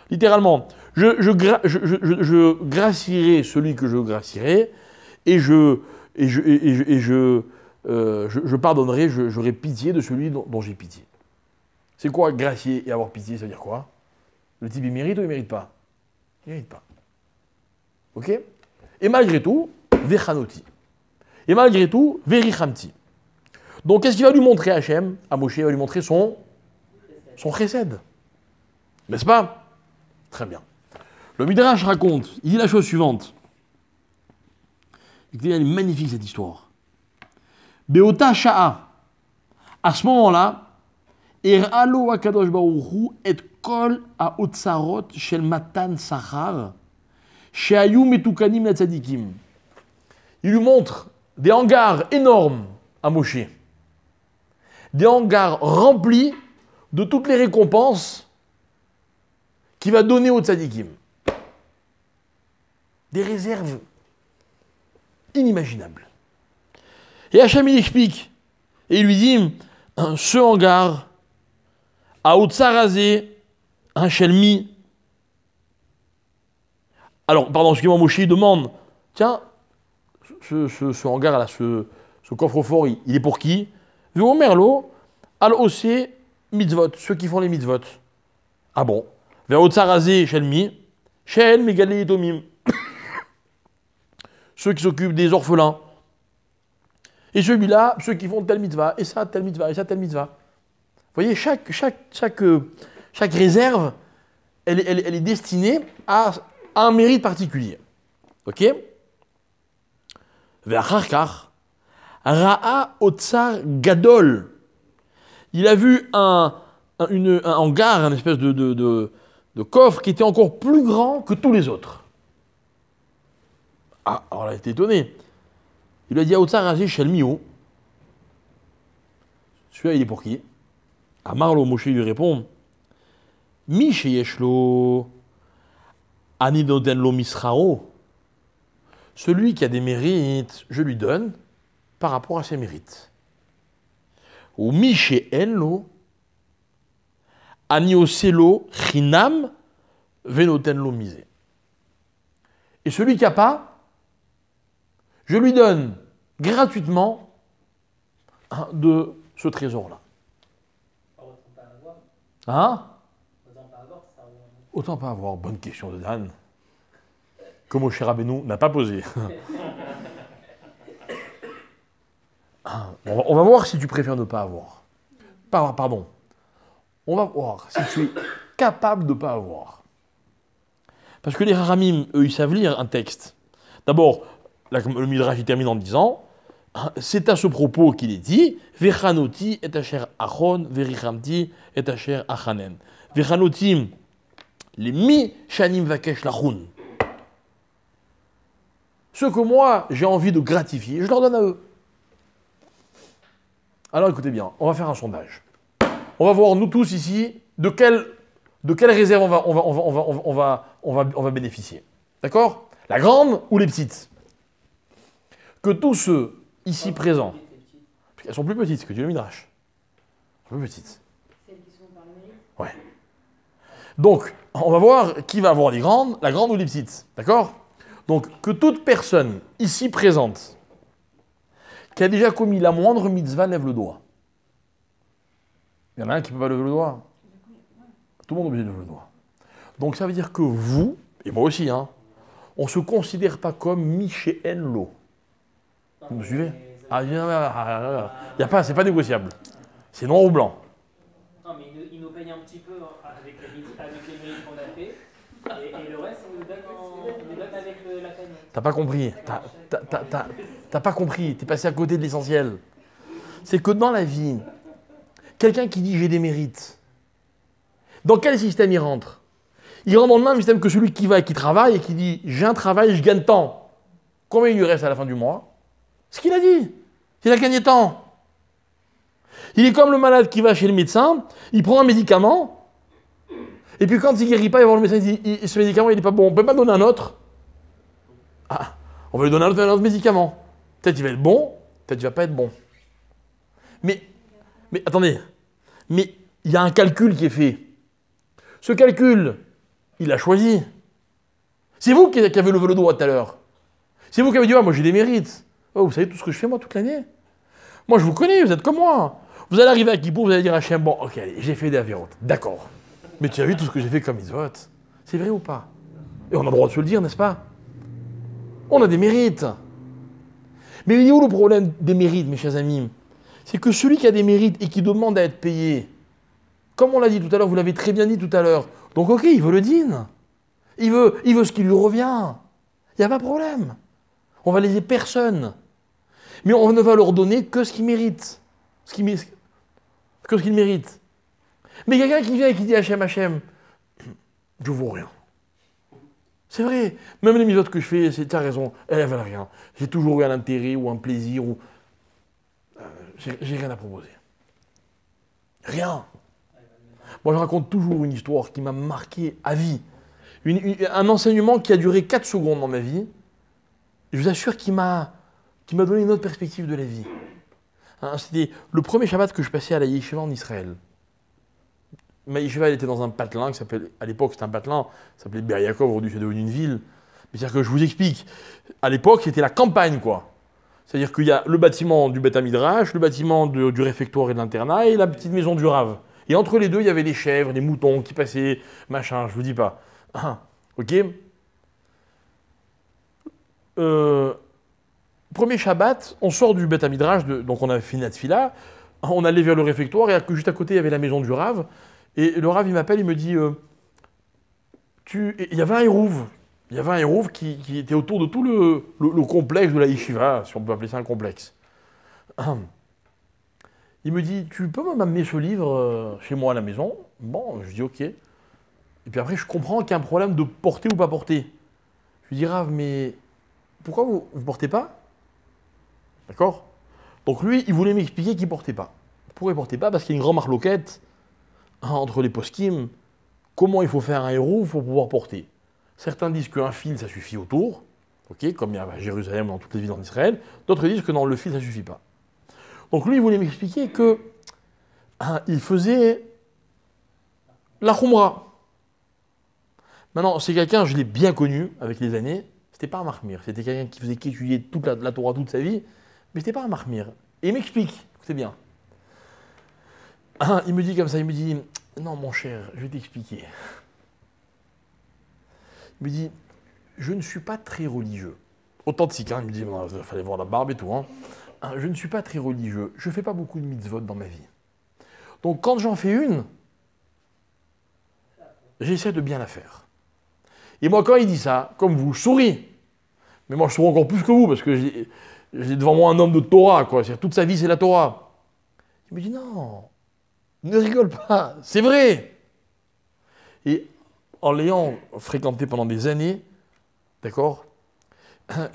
Littéralement, je gracierai celui que je gracierai, et je pardonnerai, j'aurai pitié de celui dont j'ai pitié. C'est quoi gracier et avoir pitié? Ça veut dire quoi? Le type il mérite ou il mérite pas? Il mérite pas. Ok? Et malgré tout, vechanoti. Et malgré tout, verichamti. Donc qu'est-ce qu'il va lui montrer Hachem? À Moshe, il va lui montrer son chesed. N'est-ce pas? Très bien. Le Midrash raconte, il dit la chose suivante. Écoutez, elle est magnifique cette histoire. Beota sha'a. À ce moment-là, Er'alo akadosh baruch hu et kol ha'otzarot shel matan sachar shehayu metukanim latzadikim. Il lui montre des hangars énormes à Moshe. Des hangars remplis de toutes les récompenses qu'il va donner aux tzadikim. Des réserves inimaginables. Et Hachem il explique, et il lui dit, ce hangar, à Otsarazé, un Shelmi. Alors, pardon, excusez-moi, Moshe demande, tiens, ce hangar-là, ce coffre-fort, il est pour qui? Merlo, al-Ose, mitzvot, ceux qui font les mitzvot. Ah bon? Vers Otsarazé, Shelmi, Shel, Megalé, Tomim. Ceux qui s'occupent des orphelins. Et celui-là, ceux qui font telle mitzvah, et ça, telle mitzvah, et ça, telle mitzvah. Vous voyez, chaque réserve, elle est destinée à un mérite particulier. Ok? Ve'acharkar, Ra'a Otsar Gadol. Il a vu un hangar, une espèce de coffre qui était encore plus grand que tous les autres. Ah, alors il a été étonné. Il lui a dit à Otsar Razé Shelmio. Celui-là, il est pour qui? Amarlo Moshe lui répond Mi sheyeshlo anidoden lo misrao. Celui qui a des mérites, je lui donne par rapport à ses mérites. Ou mi she'enlo anioselo chinam venoten lo misé. Et celui qui n'a pas, je lui donne gratuitement de ce trésor-là. Hein? Autant pas avoir. Bonne question de Dan. Que Moshe Rabbeinu n'a pas posé. On va voir si tu préfères ne pas avoir. Pardon. On va voir si tu es capable de ne pas avoir. Parce que les Haramim, eux, ils savent lire un texte. D'abord, le Midrash il termine en disant, c'est à ce propos qu'il est dit, Vechanoti et asher achon, verichamti et asher achanen. Vechanotim, les mi shanim vakesh lachun. Ce que moi j'ai envie de gratifier, je leur donne à eux. Alors écoutez bien, on va faire un sondage. On va voir nous tous ici de quel de quelle réserve on va bénéficier. D'accord? La grande ou les petites? Que tous ceux ici présents, elles sont plus petites que Dieu le Midrash. Plus petites. Celles qui sont par le mérite. Ouais. Donc, on va voir qui va avoir les grandes, la grande ou les petites. D'accord? Donc, que toute personne ici présente qui a déjà commis la moindre mitzvah lève le doigt. Il y en a un qui ne peut pas lever le doigt. Tout le monde est obligé de lever le doigt. Donc, ça veut dire que vous, et moi aussi, hein, on ne se considère pas comme Michéen Lo. Vous me suivez? Ah, il y a pas, c'est pas négociable. C'est noir ou blanc. Non, mais il nous paye un petit peu avec les mérites qu'on a fait. Et le reste, on nous donne avec la cagnotte. T'as pas compris. T'as pas compris. T'es passé à côté de l'essentiel. C'est que dans la vie, quelqu'un qui dit j'ai des mérites, dans quel système il rentre? Il rentre dans le même système que celui qui va et qui travaille et qui dit j'ai un travail, je gagne tant. Combien il lui reste à la fin du mois? Ce qu'il a dit. Il a gagné tant. Il est comme le malade qui va chez le médecin, il prend un médicament, et puis quand il ne guérit pas, il va voir le médecin et dit ce médicament il n'est pas bon, on ne peut pas donner un autre. Ah, on va lui donner un autre médicament. Peut-être il va être bon, peut-être il ne va pas être bon. Mais attendez, mais il y a un calcul qui est fait. Ce calcul, il a choisi. C'est vous qui avez levé le doigt tout à l'heure. C'est vous qui avez dit, ah, moi j'ai des mérites. Oh, vous savez tout ce que je fais moi toute l'année. Moi je vous connais, vous êtes comme moi. Vous allez arriver à Kippour, vous allez dire à Hachem, bon, ok, allez, j'ai fait des avérotes. D'accord. Mais tu as vu tout ce que j'ai fait comme mitzvot. C'est vrai ou pas? Et on a le droit de se le dire, n'est-ce pas? On a des mérites. Mais il est où le problème des mérites, mes chers amis? C'est que celui qui a des mérites et qui demande à être payé, comme on l'a dit tout à l'heure, vous l'avez très bien dit tout à l'heure, donc ok, il veut le din. Il veut ce qui lui revient. Il n'y a pas de problème. On va léser personne. Mais on ne va leur donner que ce qu'ils méritent. Que ce qu'ils méritent. Mais quelqu'un qui vient et qui dit Hachem, je vaux rien. C'est vrai. Même les mitzvot que je fais, tu as raison, elles ne valent rien. J'ai toujours eu un intérêt ou un plaisir ou... j'ai rien à proposer. Rien. Moi, je raconte toujours une histoire qui m'a marqué à vie. Un enseignement qui a duré 4 secondes dans ma vie. Je vous assure qu'il m'a donné une autre perspective de la vie. Hein, c'était le premier Shabbat que je passais à la Yeshiva en Israël. Ma Yeshiva, elle était dans un patelin qui s'appelait, à l'époque c'était un patelin, ça s'appelait Be'er Yaakov, aujourd'hui c'est devenu une ville. Mais c'est-à-dire que je vous explique, à l'époque c'était la campagne quoi. C'est-à-dire qu'il y a le bâtiment du Beth Midrash, le bâtiment du réfectoire et de l'internat et la petite maison du Rav. Et entre les deux, il y avait les chèvres, les moutons qui passaient, machin, je vous dis pas. Ok. Premier Shabbat, on sort du Beth Midrash, donc on avait fini la tfila, on allait vers le réfectoire et juste à côté il y avait la maison du Rav. Et le Rav il m'appelle, il me dit il y avait un hérouve. Il y avait un hérouve qui était autour de tout le complexe de la yeshiva, si on peut appeler ça un complexe. Il me dit, tu peux m'amener ce livre chez moi à la maison? Bon, je dis ok. Et puis après, je comprends qu'il y a un problème de porter ou pas porter. Je lui dis, Rav, mais pourquoi vous ne portez pas? D'accord? Donc lui, il voulait m'expliquer qu'il ne portait pas. Pourquoi il ne portait pas? Parce qu'il y a une grande marloquette entre les poskim. Comment il faut faire un héros pour pouvoir porter? Certains disent qu'un fil, ça suffit autour, okay, comme il y a à Jérusalem, dans toutes les villes en Israël. D'autres disent que non, le fil, ça ne suffit pas. Donc lui, il voulait m'expliquer que il faisait la khumra. Maintenant, c'est quelqu'un, je l'ai bien connu avec les années, c'était pas un mahmir. C'était quelqu'un qui faisait qu'étudier toute la Torah toute sa vie, mais c'était pas un mahmir. Et il m'explique, écoutez bien. Il me dit comme ça, il me dit, non mon cher, je vais t'expliquer. Il me dit, je ne suis pas très religieux. Authentique, hein, il me dit, il fallait voir la barbe et tout. Hein. Je ne suis pas très religieux, je ne fais pas beaucoup de mitzvot dans ma vie. Donc quand j'en fais une, j'essaie de bien la faire. Et moi quand il dit ça, comme vous, je souris. Mais moi je souris encore plus que vous, parce que j'ai devant moi un homme de Torah, quoi. C'est-à-dire, toute sa vie c'est la Torah. Il me dit, non, ne rigole pas, c'est vrai. Et en l'ayant fréquenté pendant des années, d'accord,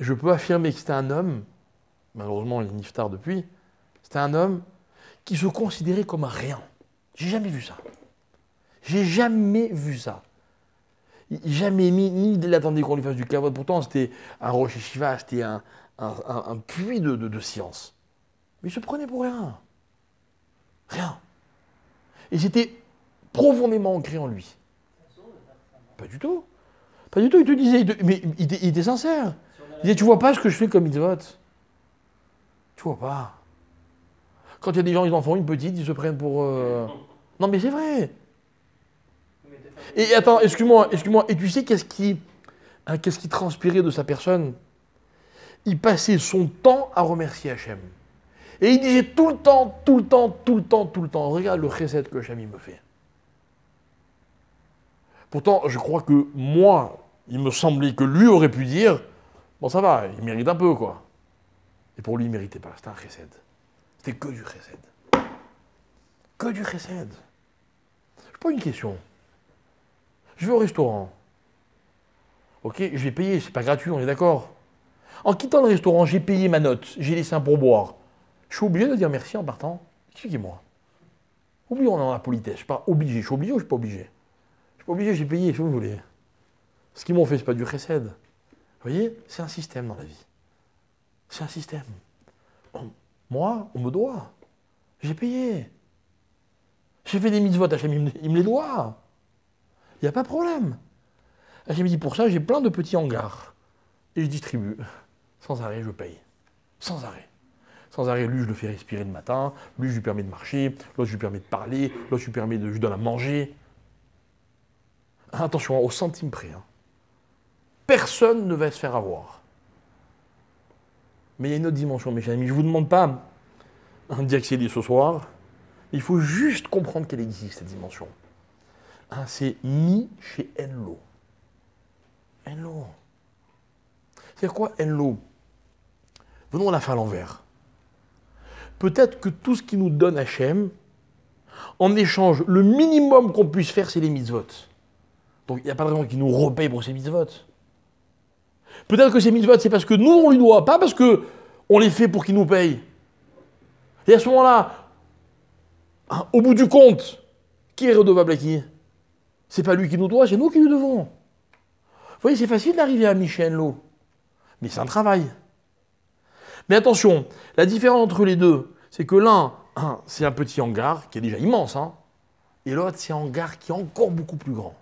je peux affirmer que c'était un homme, malheureusement il est niftar depuis, c'était un homme qui se considérait comme un rien. J'ai jamais vu ça. J'ai jamais vu ça. Jamais mis, ni il attendait qu'on lui fasse du kavod. Pourtant, c'était un Rosh Yeshiva, c'était un puits de science. Mais il se prenait pour rien. Rien. Et c'était profondément ancré en lui. Pas du tout. Pas du tout, il te disait, mais il était sincère. Il disait, tu vois pas ce que je fais comme mitzvot. Tu vois pas. Quand il y a des gens, ils en font une petite, ils se prennent pour... Non mais c'est vrai. Et attends, excuse-moi, et tu sais qu'est-ce qui transpirait de sa personne? Il passait son temps à remercier Hachem. Et il disait tout le temps, regarde le chesed que Hachem il me fait. Pourtant, je crois que moi, il me semblait que lui aurait pu dire, bon ça va, il mérite un peu quoi. Et pour lui, il ne méritait pas, c'était un chesed. C'était que du chesed. Que du chesed. Je pose une question. Je vais au restaurant. Ok, je vais payer, c'est pas gratuit, on est d'accord. En quittant le restaurant, j'ai payé ma note, j'ai laissé un pourboire. Je suis obligé de dire merci en partant. Expliquez-moi. Oublions dans la politesse, je suis pas obligé. Je suis obligé ou je suis pas obligé? Je suis pas obligé, j'ai payé, si vous voulez. Ce qu'ils m'ont fait, c'est pas du chesed. Vous voyez, c'est un système dans la vie. C'est un système. Moi, on me doit. J'ai payé. J'ai fait des mitzvot, Hachem, il me les doit. Il n'y a pas de problème. Hachem me dit, pour ça, j'ai plein de petits hangars. Et je distribue. Sans arrêt, je paye. Sans arrêt. Sans arrêt, lui, je le fais respirer le matin. Lui, je lui permets de marcher. L'autre, je lui permets de parler. L'autre, je lui permets de... Je lui donne à manger. Attention, au centime près. Hein. Personne ne va se faire avoir. Mais il y a une autre dimension, mes chers amis. Je ne vous demande pas d'y accéder ce soir. Il faut juste comprendre qu'elle existe, cette dimension. Hein, c'est Mi chez Enlo. Enlo. C'est quoi Enlo? Venons à la fin à l'envers. Peut-être que tout ce qui nous donne Hachem, en échange, le minimum qu'on puisse faire, c'est les mitzvot. Donc il n'y a pas de raison qu'il nous repaye pour ces mitzvot. Peut-être que ces mitzvot, c'est parce que nous, on lui doit, pas parce qu'on les fait pour qu'il nous paye. Et à ce moment-là, hein, au bout du compte, qui est redevable à qui? C'est pas lui qui nous doit, c'est nous qui lui devons. Vous voyez, c'est facile d'arriver à Michel Lo, mais c'est un travail. Mais attention, la différence entre les deux, c'est que l'un, c'est un petit hangar qui est déjà immense, hein, et l'autre, c'est un hangar qui est encore beaucoup plus grand.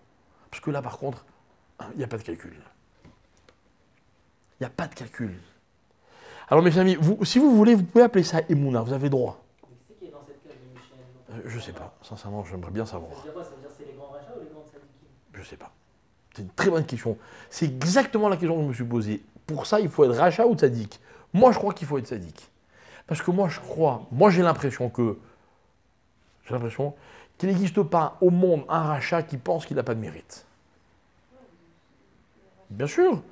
Parce que là, par contre, il n'y a pas de calcul. Il n'y a pas de calcul. Alors, mes amis, si vous voulez, vous pouvez appeler ça Emouna, vous avez droit. Mais qui c'est qui est dans cette case de Michel? Je ne sais pas, sincèrement, j'aimerais bien Ça savoir. veut dire quoi? Ça veut dire c'est les grands rachats ou les grands tzadikim? Je ne sais pas. C'est une très bonne question. C'est exactement la question que je me suis posée. Pour ça, il faut être rachat ou tzaddik? Moi, je crois qu'il faut être tzaddik. Parce que moi, j'ai l'impression qu'il n'existe pas au monde un rachat qui pense qu'il n'a pas de mérite. Bien sûr.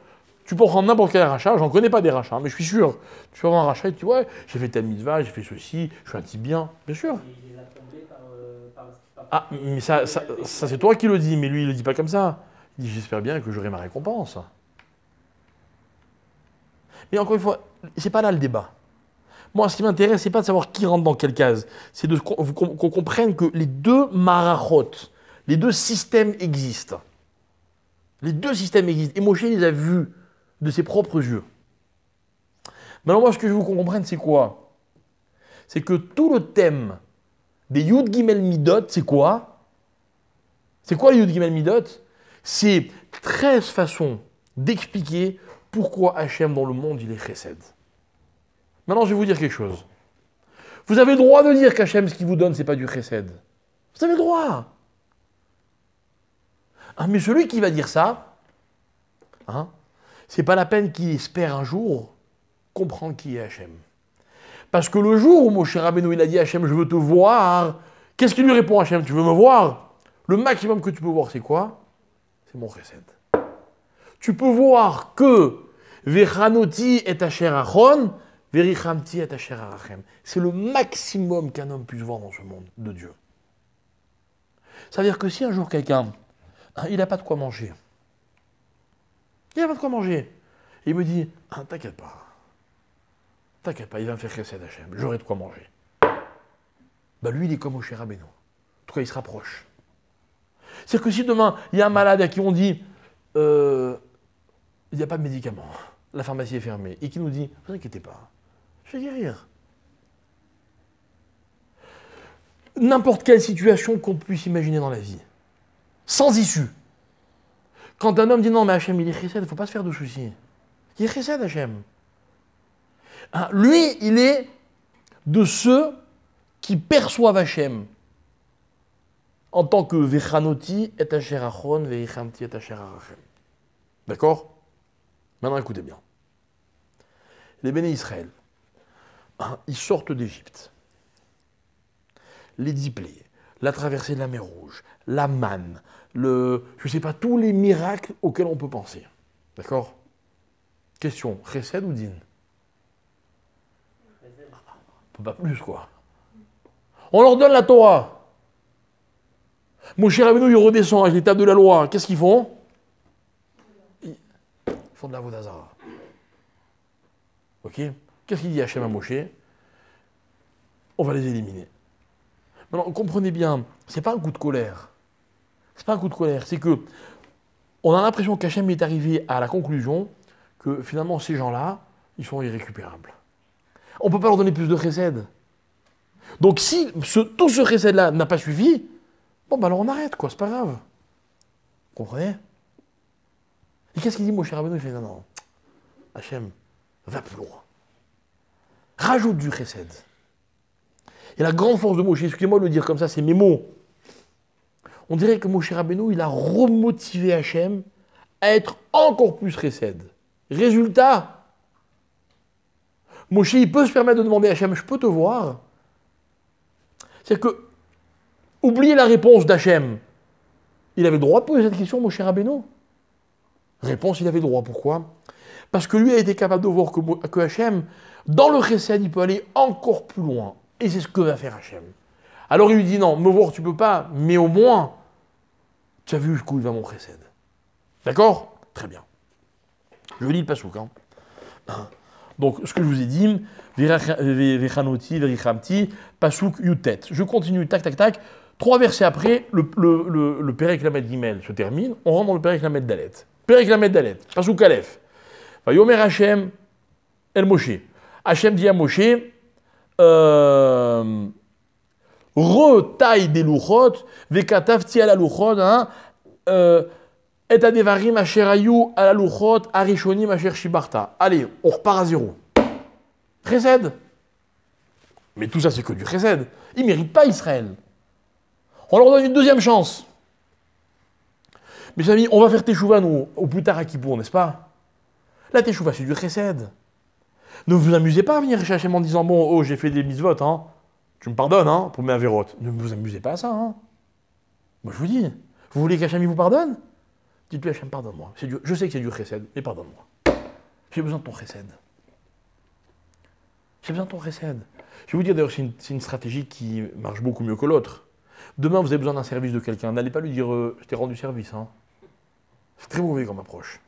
Tu peux prendre n'importe quel rachat, j'en connais pas des rachats, mais je suis sûr. Tu vas voir un rachat et tu dis, ouais, j'ai fait telle mitzvah, j'ai fait ceci, je suis un type bien. Bien sûr. Il les a comblés par Ah, mais ça c'est toi qui le dis, mais lui, il le dit pas comme ça. Il dit, j'espère bien que j'aurai ma récompense. Mais encore une fois, c'est pas là le débat. Moi, ce qui m'intéresse, c'est pas de savoir qui rentre dans quelle case. C'est qu'on comprenne que les deux marachot, les deux systèmes existent. Les deux systèmes existent. Et Moshe les a vus de ses propres yeux. Maintenant, moi, ce que je veux qu'on comprenne, c'est quoi? C'est que tout le thème des Yud Gimel Midot, c'est quoi? C'est quoi les Yud Gimel Midot? C'est 13 façons d'expliquer pourquoi Hachem dans le monde, il est chesed. Maintenant, je vais vous dire quelque chose. Vous avez le droit de dire qu'Hachem, ce qu'il vous donne, c'est pas du chesed. Vous avez le droit. Hein, mais celui qui va dire ça, hein, c'est pas la peine qu'il espère un jour comprendre qui est Hachem. Parce que le jour où Moshe Rabbeinu il a dit Hachem, je veux te voir, qu'est-ce qu'il lui répond Hachem? Tu veux me voir? Le maximum que tu peux voir, c'est quoi? C'est mon chesed. Tu peux voir que Vechanoti et Asher Achon, Verichamti et Asher Arachem. C'est le maximum qu'un homme puisse voir dans ce monde de Dieu. Ça veut dire que si un jour quelqu'un, il n'a pas de quoi manger, il n'a pas de quoi manger, et il me dit, t'inquiète pas, il va me faire chesed Hachem, j'aurai de quoi manger. Bah lui, il est comme Moshe Rabbeinu. En tout cas, il se rapproche. C'est que si demain, il y a un malade à qui on dit il n'y a pas de médicament, la pharmacie est fermée, et qui nous dit ne vous inquiétez pas, je vais guérir. N'importe quelle situation qu'on puisse imaginer dans la vie, sans issue. Quand un homme dit non, mais Hachem, il est chesed, il ne faut pas se faire de soucis. Il est chesed, Hachem. Hein, lui, il est de ceux qui perçoivent Hachem en tant que Vechanoti et Asher Achon, Veichamti et Asher Arachem. D'accord? Maintenant, écoutez bien. Les béné Israël, hein, ils sortent d'Égypte. Les 10 plaies, la traversée de la mer Rouge, la manne, je ne sais pas, tous les miracles auxquels on peut penser. D'accord? Question, chesed ou din? Pas plus, quoi. On leur donne la Torah. Moshe Rabbeinu, il redescend avec les tables de la loi. Qu'est-ce qu'ils font? Ils font de la vodazara. Ok? Qu'est-ce qu'il dit Hachem à Moshe? On va les éliminer. Maintenant, comprenez bien, c'est pas un coup de colère. C'est pas un coup de colère, c'est que on a l'impression qu'Hachem est arrivé à la conclusion que finalement ces gens-là, ils sont irrécupérables. On ne peut pas leur donner plus de chesed. Donc si tout ce chesed-là n'a pas suffi, bon ben alors on arrête, quoi, c'est pas grave. Vous comprenez? Et qu'est-ce qu'il dit Moshe Rabbeinu? Il fait non, Hachem, va plus loin. Rajoute du chesed. Et la grande force de Moshe, excusez-moi de le dire comme ça, c'est mes mots. On dirait que Moshe Rabbeinu, il a remotivé Hachem à être encore plus chesed. Résultat, Moshe, il peut se permettre de demander à Hachem, je peux te voir? C'est que, oubliez la réponse d'Hachem. Il avait le droit de poser cette question, Moshe Rabbeinu? Réponse, il avait le droit. Pourquoi? Parce que lui a été capable de voir que Hachem, dans le chesed, il peut aller encore plus loin. Et c'est ce que va faire Hachem. Alors il lui dit non, me voir tu peux pas, mais au moins, tu as vu jusqu'où il va mon chesed. D'accord? Très bien. Je lis le pasouk. Hein. Donc ce que je vous ai dit, Vechanoti, Verichamti, pasouk Yutet. Je continue, tac, tac, tac. 3 versets après, le Perek Lamed Gimel se termine, on rentre dans le Perek Lamed Dalet. Perek Lamed Dalet, pasouk Aleph. Vayomer Hachem El Moshe. Hachem dit à Moshe, retaille des louchot, vekatavti à la louchot, et à devarim asher ayu à la louchot, arishonim asher shibarta. Allez, on repart à zéro. Chesed. Mais tout ça, c'est que du chesed. Ils ne méritent pas Israël. On leur donne une deuxième chance. Mes amis, on va faire teshuva, nous, au plus tard à Kippour, n'est-ce pas? La teshuva, c'est du chesed. Ne vous amusez pas à venir chercher en disant bon, oh, j'ai fait des mitzvot, hein. Tu me pardonnes, hein, pour mes avérotes. Ne vous amusez pas à ça, hein. Moi, je vous dis, vous voulez qu'Hachem vous pardonne? Dites-lui, Hachem, pardonne-moi. Je sais que c'est du chesed, mais pardonne-moi. J'ai besoin de ton chesed. J'ai besoin de ton chesed. Je vais vous dire, d'ailleurs, c'est une stratégie qui marche beaucoup mieux que l'autre. Demain, vous avez besoin d'un service de quelqu'un. N'allez pas lui dire je t'ai rendu service, hein. C'est très mauvais comme approche.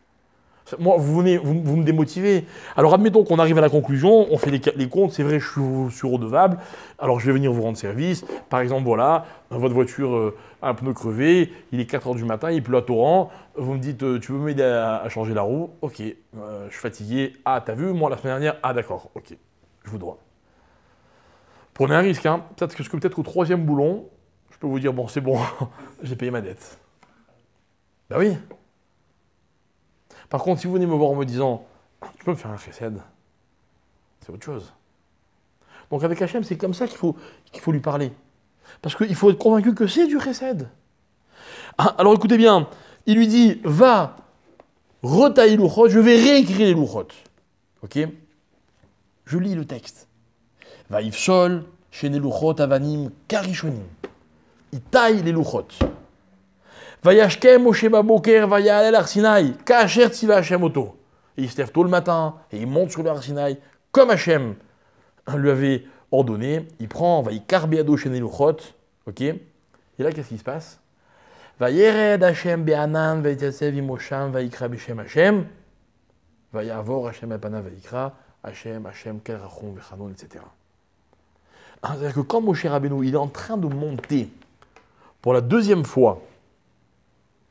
Moi, vous me démotivez. Alors, admettons qu'on arrive à la conclusion, on fait les comptes, c'est vrai, je suis redevable, alors je vais venir vous rendre service. Par exemple, voilà, votre voiture a un pneu crevé, il est 4 h du matin, il pleut à torrent, vous me dites, tu veux m'aider à changer la roue? Ok, je suis fatigué. Ah, t'as vu, moi, la semaine dernière? Ah, d'accord, ok, je vous dois. Prenez un risque, hein. Peut-être qu'au 3e boulon, je peux vous dire, bon, c'est bon, j'ai payé ma dette. Ben oui. Par contre, si vous venez me voir en me disant « Tu peux me faire un chesed ?» c'est autre chose. Donc avec Hachem, c'est comme ça qu'il faut lui parler. Parce qu'il faut être convaincu que c'est du chesed. Alors écoutez bien, il lui dit « Va retailler l'uchot, je vais réécrire les louchot. » Ok? Je lis le texte. « Va yifsol, chez les louchot avanim karishonim. » Il taille les louchot. Vayashkem Moshe Baboker Vayalel Har Sinai, Kacher Tziva Hashem Oto. Et il se lève tôt le matin et il monte sur le Har Sinai, comme Hashem lui avait ordonné. Il prend Vayikar Beado Shenei Luchot, ok? Et là, qu'est-ce qui se passe? Vayered Hashem Be'anan Vayityasev Imosham Vayikra Beshem Hashem Vayavor Hashem Epana Vayikra Hashem Kel Rachon Vechanon, etc. C'est-à-dire que quand Moshe Rabbeinu il est en train de monter pour la 2e fois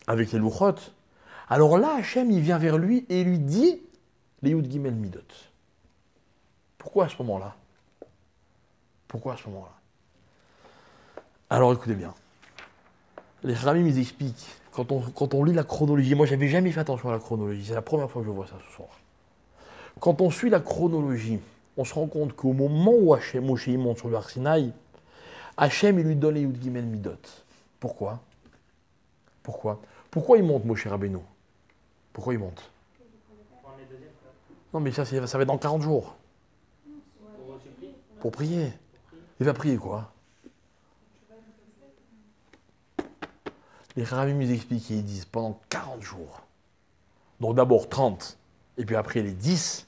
avec les louchot, alors là, Hachem, il vient vers lui et il lui dit les Yud Gimel Midot. Pourquoi à ce moment-là? Pourquoi à ce moment-là? Alors écoutez bien. Les Ramim, ils expliquent, quand on lit la chronologie, moi j'avais jamais fait attention à la chronologie, c'est la première fois que je vois ça ce soir. Quand on suit la chronologie, on se rend compte qu'au moment où Hachem, Moshe monte sur le Har Sinaï, Hachem, il lui donne les Yud Gimel Midot. Pourquoi? Pourquoi il monte, Moshe Rabbeinu? Pourquoi il monte? Prendre les deuxièmes, quoi. Non mais ça va être dans 40 jours. Pour supplier. Pour prier. Il va prier quoi? Les Ramim, ils expliquent et ils disent pendant 40 jours. Donc d'abord 30, et puis après les 10.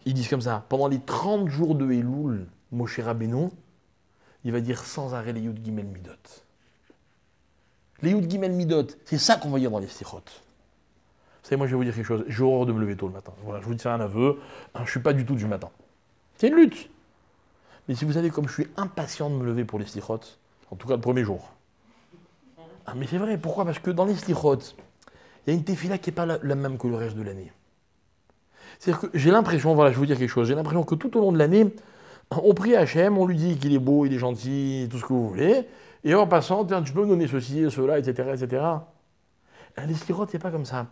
Ils disent comme ça, pendant les 30 jours de Elul, Moshe Rabbeinu, il va dire sans arrêt les Yud Gimel Midot. Les Yud Gimel Midot, c'est ça qu'on va dire dans les Slichot. Vous savez, moi je vais vous dire quelque chose, j'ai horreur de me lever tôt le matin. Voilà, je vous dis ça un aveu, je ne suis pas du tout du matin. C'est une lutte. Mais si vous savez comme je suis impatient de me lever pour les Slichot, en tout cas le premier jour. Mais c'est vrai, pourquoi? Parce que dans les Slichot, il y a une tefila qui n'est pas la même que le reste de l'année. C'est-à-dire que j'ai l'impression, voilà, je vais vous dire quelque chose, j'ai l'impression que tout au long de l'année, on prie Hachem, on lui dit qu'il est beau, il est gentil, tout ce que vous voulez, et en passant, tiens, tu peux me donner ceci, cela, etc., etc. Les Slichot, c'est pas comme ça.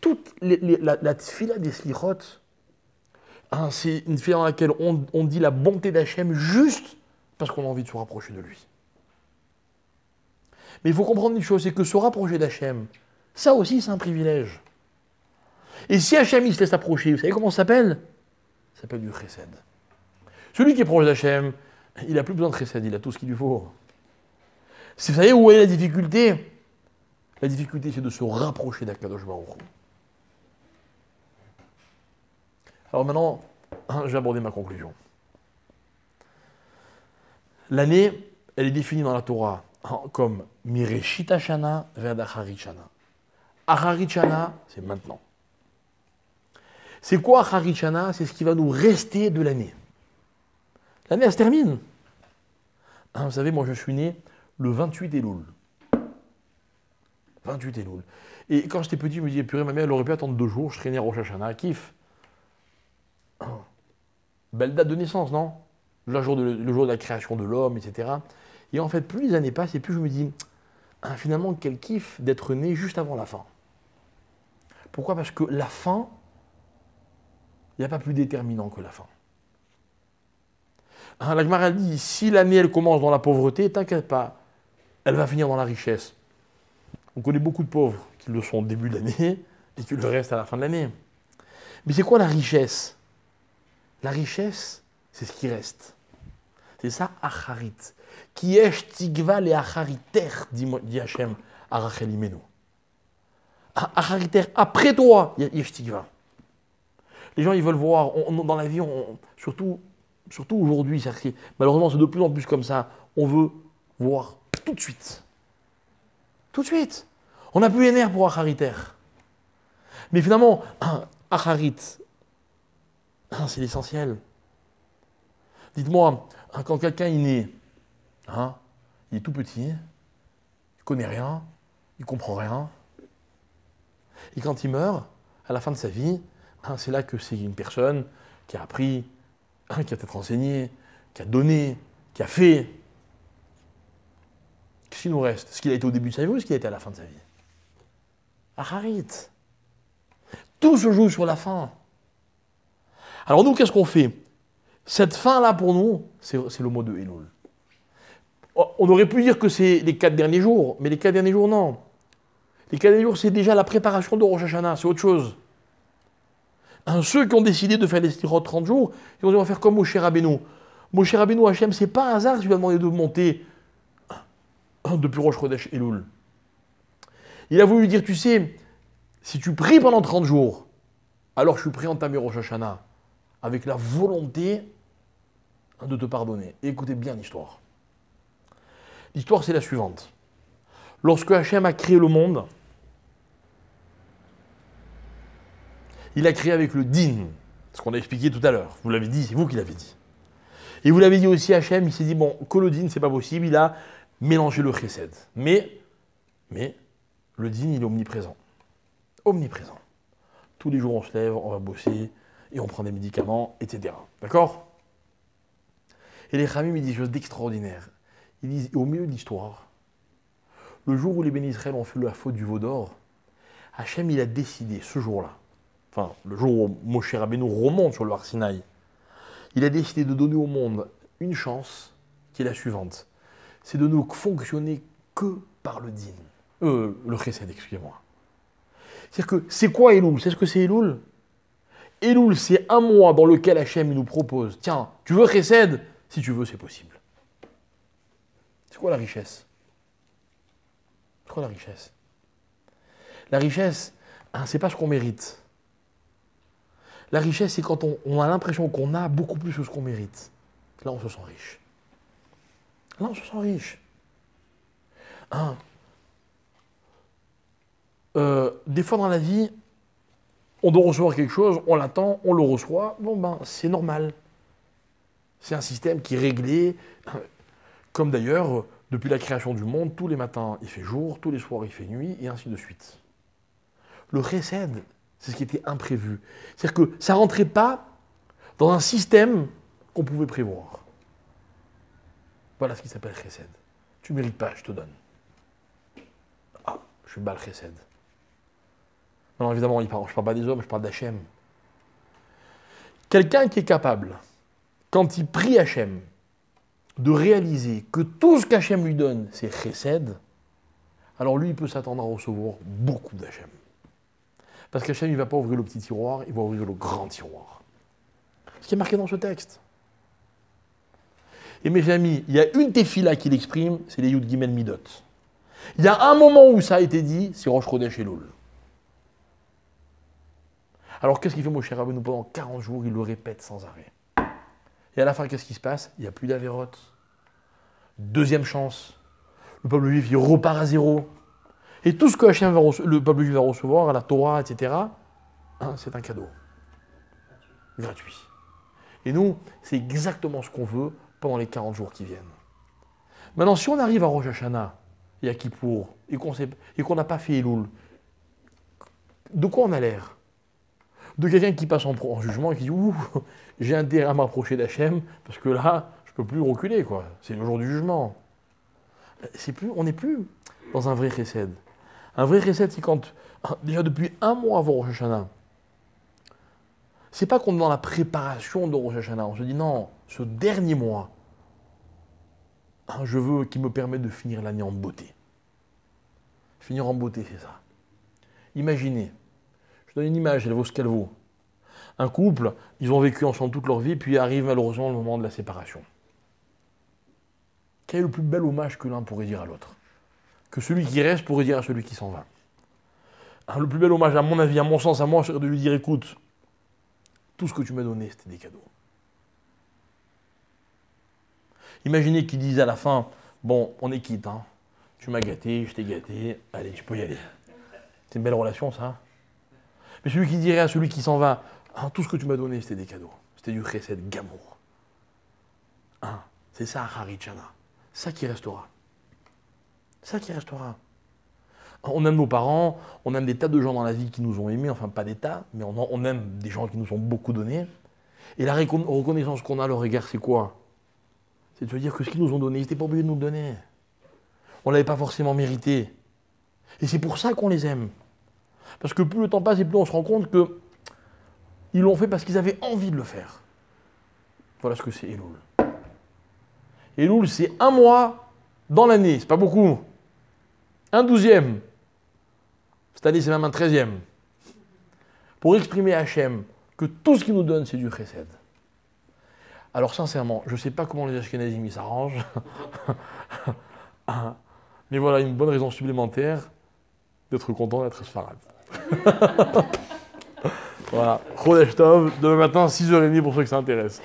Toute la tefila des Slichot, c'est une tefila dans laquelle on dit la bonté d'Hachem juste parce qu'on a envie de se rapprocher de lui. Mais il faut comprendre une chose, c'est que se rapprocher d'Hachem, ça aussi c'est un privilège. Et si Hachem il se laisse approcher, vous savez comment ça s'appelle? Ça s'appelle du chesed. Celui qui est proche d'Hachem, il n'a plus besoin de chesed, il a tout ce qu'il lui faut. Vous savez où est la difficulté? La difficulté c'est de se rapprocher d'Akadosh Baruch Hu. Alors maintenant, je vais aborder ma conclusion. L'année, elle est définie dans la Torah comme Mireshit Hashana vers Acharit Shana. Acharit Shana, c'est maintenant. C'est quoi Acharit Shana? C'est ce qui va nous rester de l'année. L'année, elle se termine. Vous savez, moi je suis né le 28 Elul. 28 Elul. Et quand j'étais petit, je me disais, purée, ma mère, elle aurait pu attendre 2 jours, je serais né à Rosh Hashanah, kiff. Belle date de naissance, non? Le jour de la création de l'homme, etc. Et en fait, plus les années passent, et plus je me dis, finalement, quel kiff d'être né juste avant la fin. Pourquoi? Parce que la fin, il n'y a pas plus déterminant que la fin. La Gemara dit, si l'année, elle commence dans la pauvreté, t'inquiète pas, elle va finir dans la richesse. On connaît beaucoup de pauvres qui le sont au début de l'année et qui le restent à la fin de l'année. Mais c'est quoi la richesse? La richesse, c'est ce qui reste. C'est ça, Acharit. Qui yesh tigva le achariter, dit Hachem à Rachel Imenu. Achariter, après toi, yesh tigva. Les gens, ils veulent voir, dans la vie, surtout aujourd'hui, malheureusement, c'est de plus en plus comme ça, on veut voir tout de suite. Tout de suite. On n'a plus les nerfs pour Achariter. Mais finalement, Acharit, c'est l'essentiel. Dites-moi, quand quelqu'un est né, il est tout petit, il ne connaît rien, il ne comprend rien. Et quand il meurt, à la fin de sa vie, c'est là que c'est une personne qui a appris, qui a peut-être enseigné, qui a donné, qui a fait. Qu'est-ce qu'il nous reste? Ce qu'il a été au début de sa vie ou ce qu'il a été à la fin de sa vie? Acharit. Tout se joue sur la fin. Alors nous, qu'est-ce qu'on fait? Cette fin-là, pour nous, c'est le mot de Elul. On aurait pu dire que c'est les 4 derniers jours, mais les 4 derniers jours, non. Les 4 derniers jours, c'est déjà la préparation de Rosh Hashanah, c'est autre chose. Ceux qui ont décidé de faire les Slichot 30 jours, ils ont dit on va faire comme Moshe Rabbeinu. Moshe Rabbeinu, Hachem, c'est pas un hasard si tu lui as demandé de monter depuis Rosh Chodesh Elul. Il a voulu dire, tu sais, si tu pries pendant 30 jours, alors je suis prêt à entamer Rosh Hashanah, avec la volonté de te pardonner. Et écoutez bien l'histoire. L'histoire, c'est la suivante. Lorsque Hachem a créé le monde, il a créé avec le din, ce qu'on a expliqué tout à l'heure. Vous l'avez dit, c'est vous qui l'avez dit. Et vous l'avez dit aussi, Hachem, il s'est dit, bon, que le din, c'est pas possible, il a mélangé le chesed. Mais Le din, il est omniprésent. Omniprésent. Tous les jours, on se lève, on va bosser, et on prend des médicaments, etc. D'accord? Et les Khamim, ils disent chose d'extraordinaire. Ils disent, au milieu de l'histoire, le jour où les bénis Israël ont fait la faute du veau d'or, Hachem, il a décidé, ce jour-là, enfin, le jour où Moshe Rabbeinu remonte sur le Har Sinaï, il a décidé de donner au monde une chance, qui est la suivante. C'est de ne fonctionner que par le din. Le chesed, excusez-moi. C'est-à-dire que, c'est quoi Elul? C'est ce que c'est Elul? Elul, c'est un mois dans lequel Hachem nous propose, tiens, tu veux chesed? Si tu veux, c'est possible. C'est quoi la richesse? C'est quoi la richesse? La richesse, hein, c'est pas ce qu'on mérite. La richesse, c'est quand on a l'impression qu'on a beaucoup plus que ce qu'on mérite. Là, on se sent riche. Là, on se sent riche. Hein? Des fois dans la vie, on doit recevoir quelque chose, on l'attend, on le reçoit. Bon ben, c'est normal. C'est un système qui est réglé, comme d'ailleurs, depuis la création du monde, tous les matins il fait jour, tous les soirs il fait nuit, et ainsi de suite. Le chesed, c'est ce qui était imprévu. C'est-à-dire que ça ne rentrait pas dans un système qu'on pouvait prévoir. Voilà ce qui s'appelle chesed. Tu ne mérites pas, je te donne. Ah, je suis bas le chesed. Non, évidemment, je ne parle pas des hommes, je parle d'Hachem. Quelqu'un qui est capable, quand il prie Hachem, de réaliser que tout ce qu'Hachem lui donne, c'est chesed, alors lui, il peut s'attendre à recevoir beaucoup d'Hachem. Parce qu'Hachem, il ne va pas ouvrir le petit tiroir, il va ouvrir le grand tiroir. Ce qui est marqué dans ce texte. Et mes amis, il y a une tefila qui l'exprime, c'est les Yud Gimel Midot. Il y a un moment où ça a été dit, c'est Rosh Chodesh Elul. Alors qu'est-ce qu'il fait Moshe Rabbeinu pendant 40 jours? Il le répète sans arrêt. Et à la fin, qu'est-ce qui se passe? Il n'y a plus d'avérote. Deuxième chance. Le peuple juif, il repart à zéro. Et tout ce que le peuple juif va recevoir, la Torah, etc., hein, c'est un cadeau. Gratuit. Et nous, c'est exactement ce qu'on veut pendant les 40 jours qui viennent. Maintenant, si on arrive à Rosh Hashanah et à Kippour, et qu'on n'a pas fait Elul, de quoi on a l'air? De quelqu'un qui passe en jugement et qui dit « Ouh, j'ai intérêt à m'approcher d'Hachem, parce que là, je ne peux plus reculer, quoi. C'est le jour du jugement. » On n'est plus dans un vrai chesed. Un vrai chesed, c'est quand, déjà depuis un mois avant Rosh Hashanah, c'est pas qu'on est dans la préparation de Rosh Hashanah. On se dit non, ce dernier mois, je veux qu'il me permette de finir l'année en beauté. Finir en beauté, c'est ça. Imaginez, je donne une image, elle vaut ce qu'elle vaut. Un couple, ils ont vécu ensemble toute leur vie, puis arrive malheureusement le moment de la séparation. Quel est le plus bel hommage que l'un pourrait dire à l'autre? Que celui qui reste pourrait dire à celui qui s'en va. Le plus bel hommage, à mon avis, à mon sens, à moi, c'est de lui dire, écoute, tout ce que tu m'as donné, c'était des cadeaux. Imaginez qu'ils disent à la fin, bon, on est quitte, hein. Tu m'as gâté, je t'ai gâté, allez, tu peux y aller. C'est une belle relation, ça. Mais celui qui dirait à celui qui s'en va, tout ce que tu m'as donné, c'était des cadeaux. C'était du chesed gamour. C'est ça, Harichana. Ça qui restera. Ça qui restera. On aime nos parents, on aime des tas de gens dans la vie qui nous ont aimés, enfin pas des tas, mais on aime des gens qui nous ont beaucoup donné. Et la reconnaissance qu'on a à leur égard, c'est quoi? C'est de se dire que ce qu'ils nous ont donné, ils n'étaient pas obligés de nous le donner. On ne l'avait pas forcément mérité. Et c'est pour ça qu'on les aime. Parce que plus le temps passe et plus on se rend compte qu'ils l'ont fait parce qu'ils avaient envie de le faire. Voilà ce que c'est Elul. Elul, c'est un mois dans l'année, c'est pas beaucoup. Un 12e. Cette année, c'est même un 13e. Pour exprimer à Hachem que tout ce qu'il nous donne, c'est du chesed. Alors sincèrement, je ne sais pas comment les Ashkenazim s'arrangent. Mais voilà une bonne raison supplémentaire d'être content d'être Sfarad. Voilà. Chodesh Tov, demain matin, 6h30 pour ceux que ça intéresse.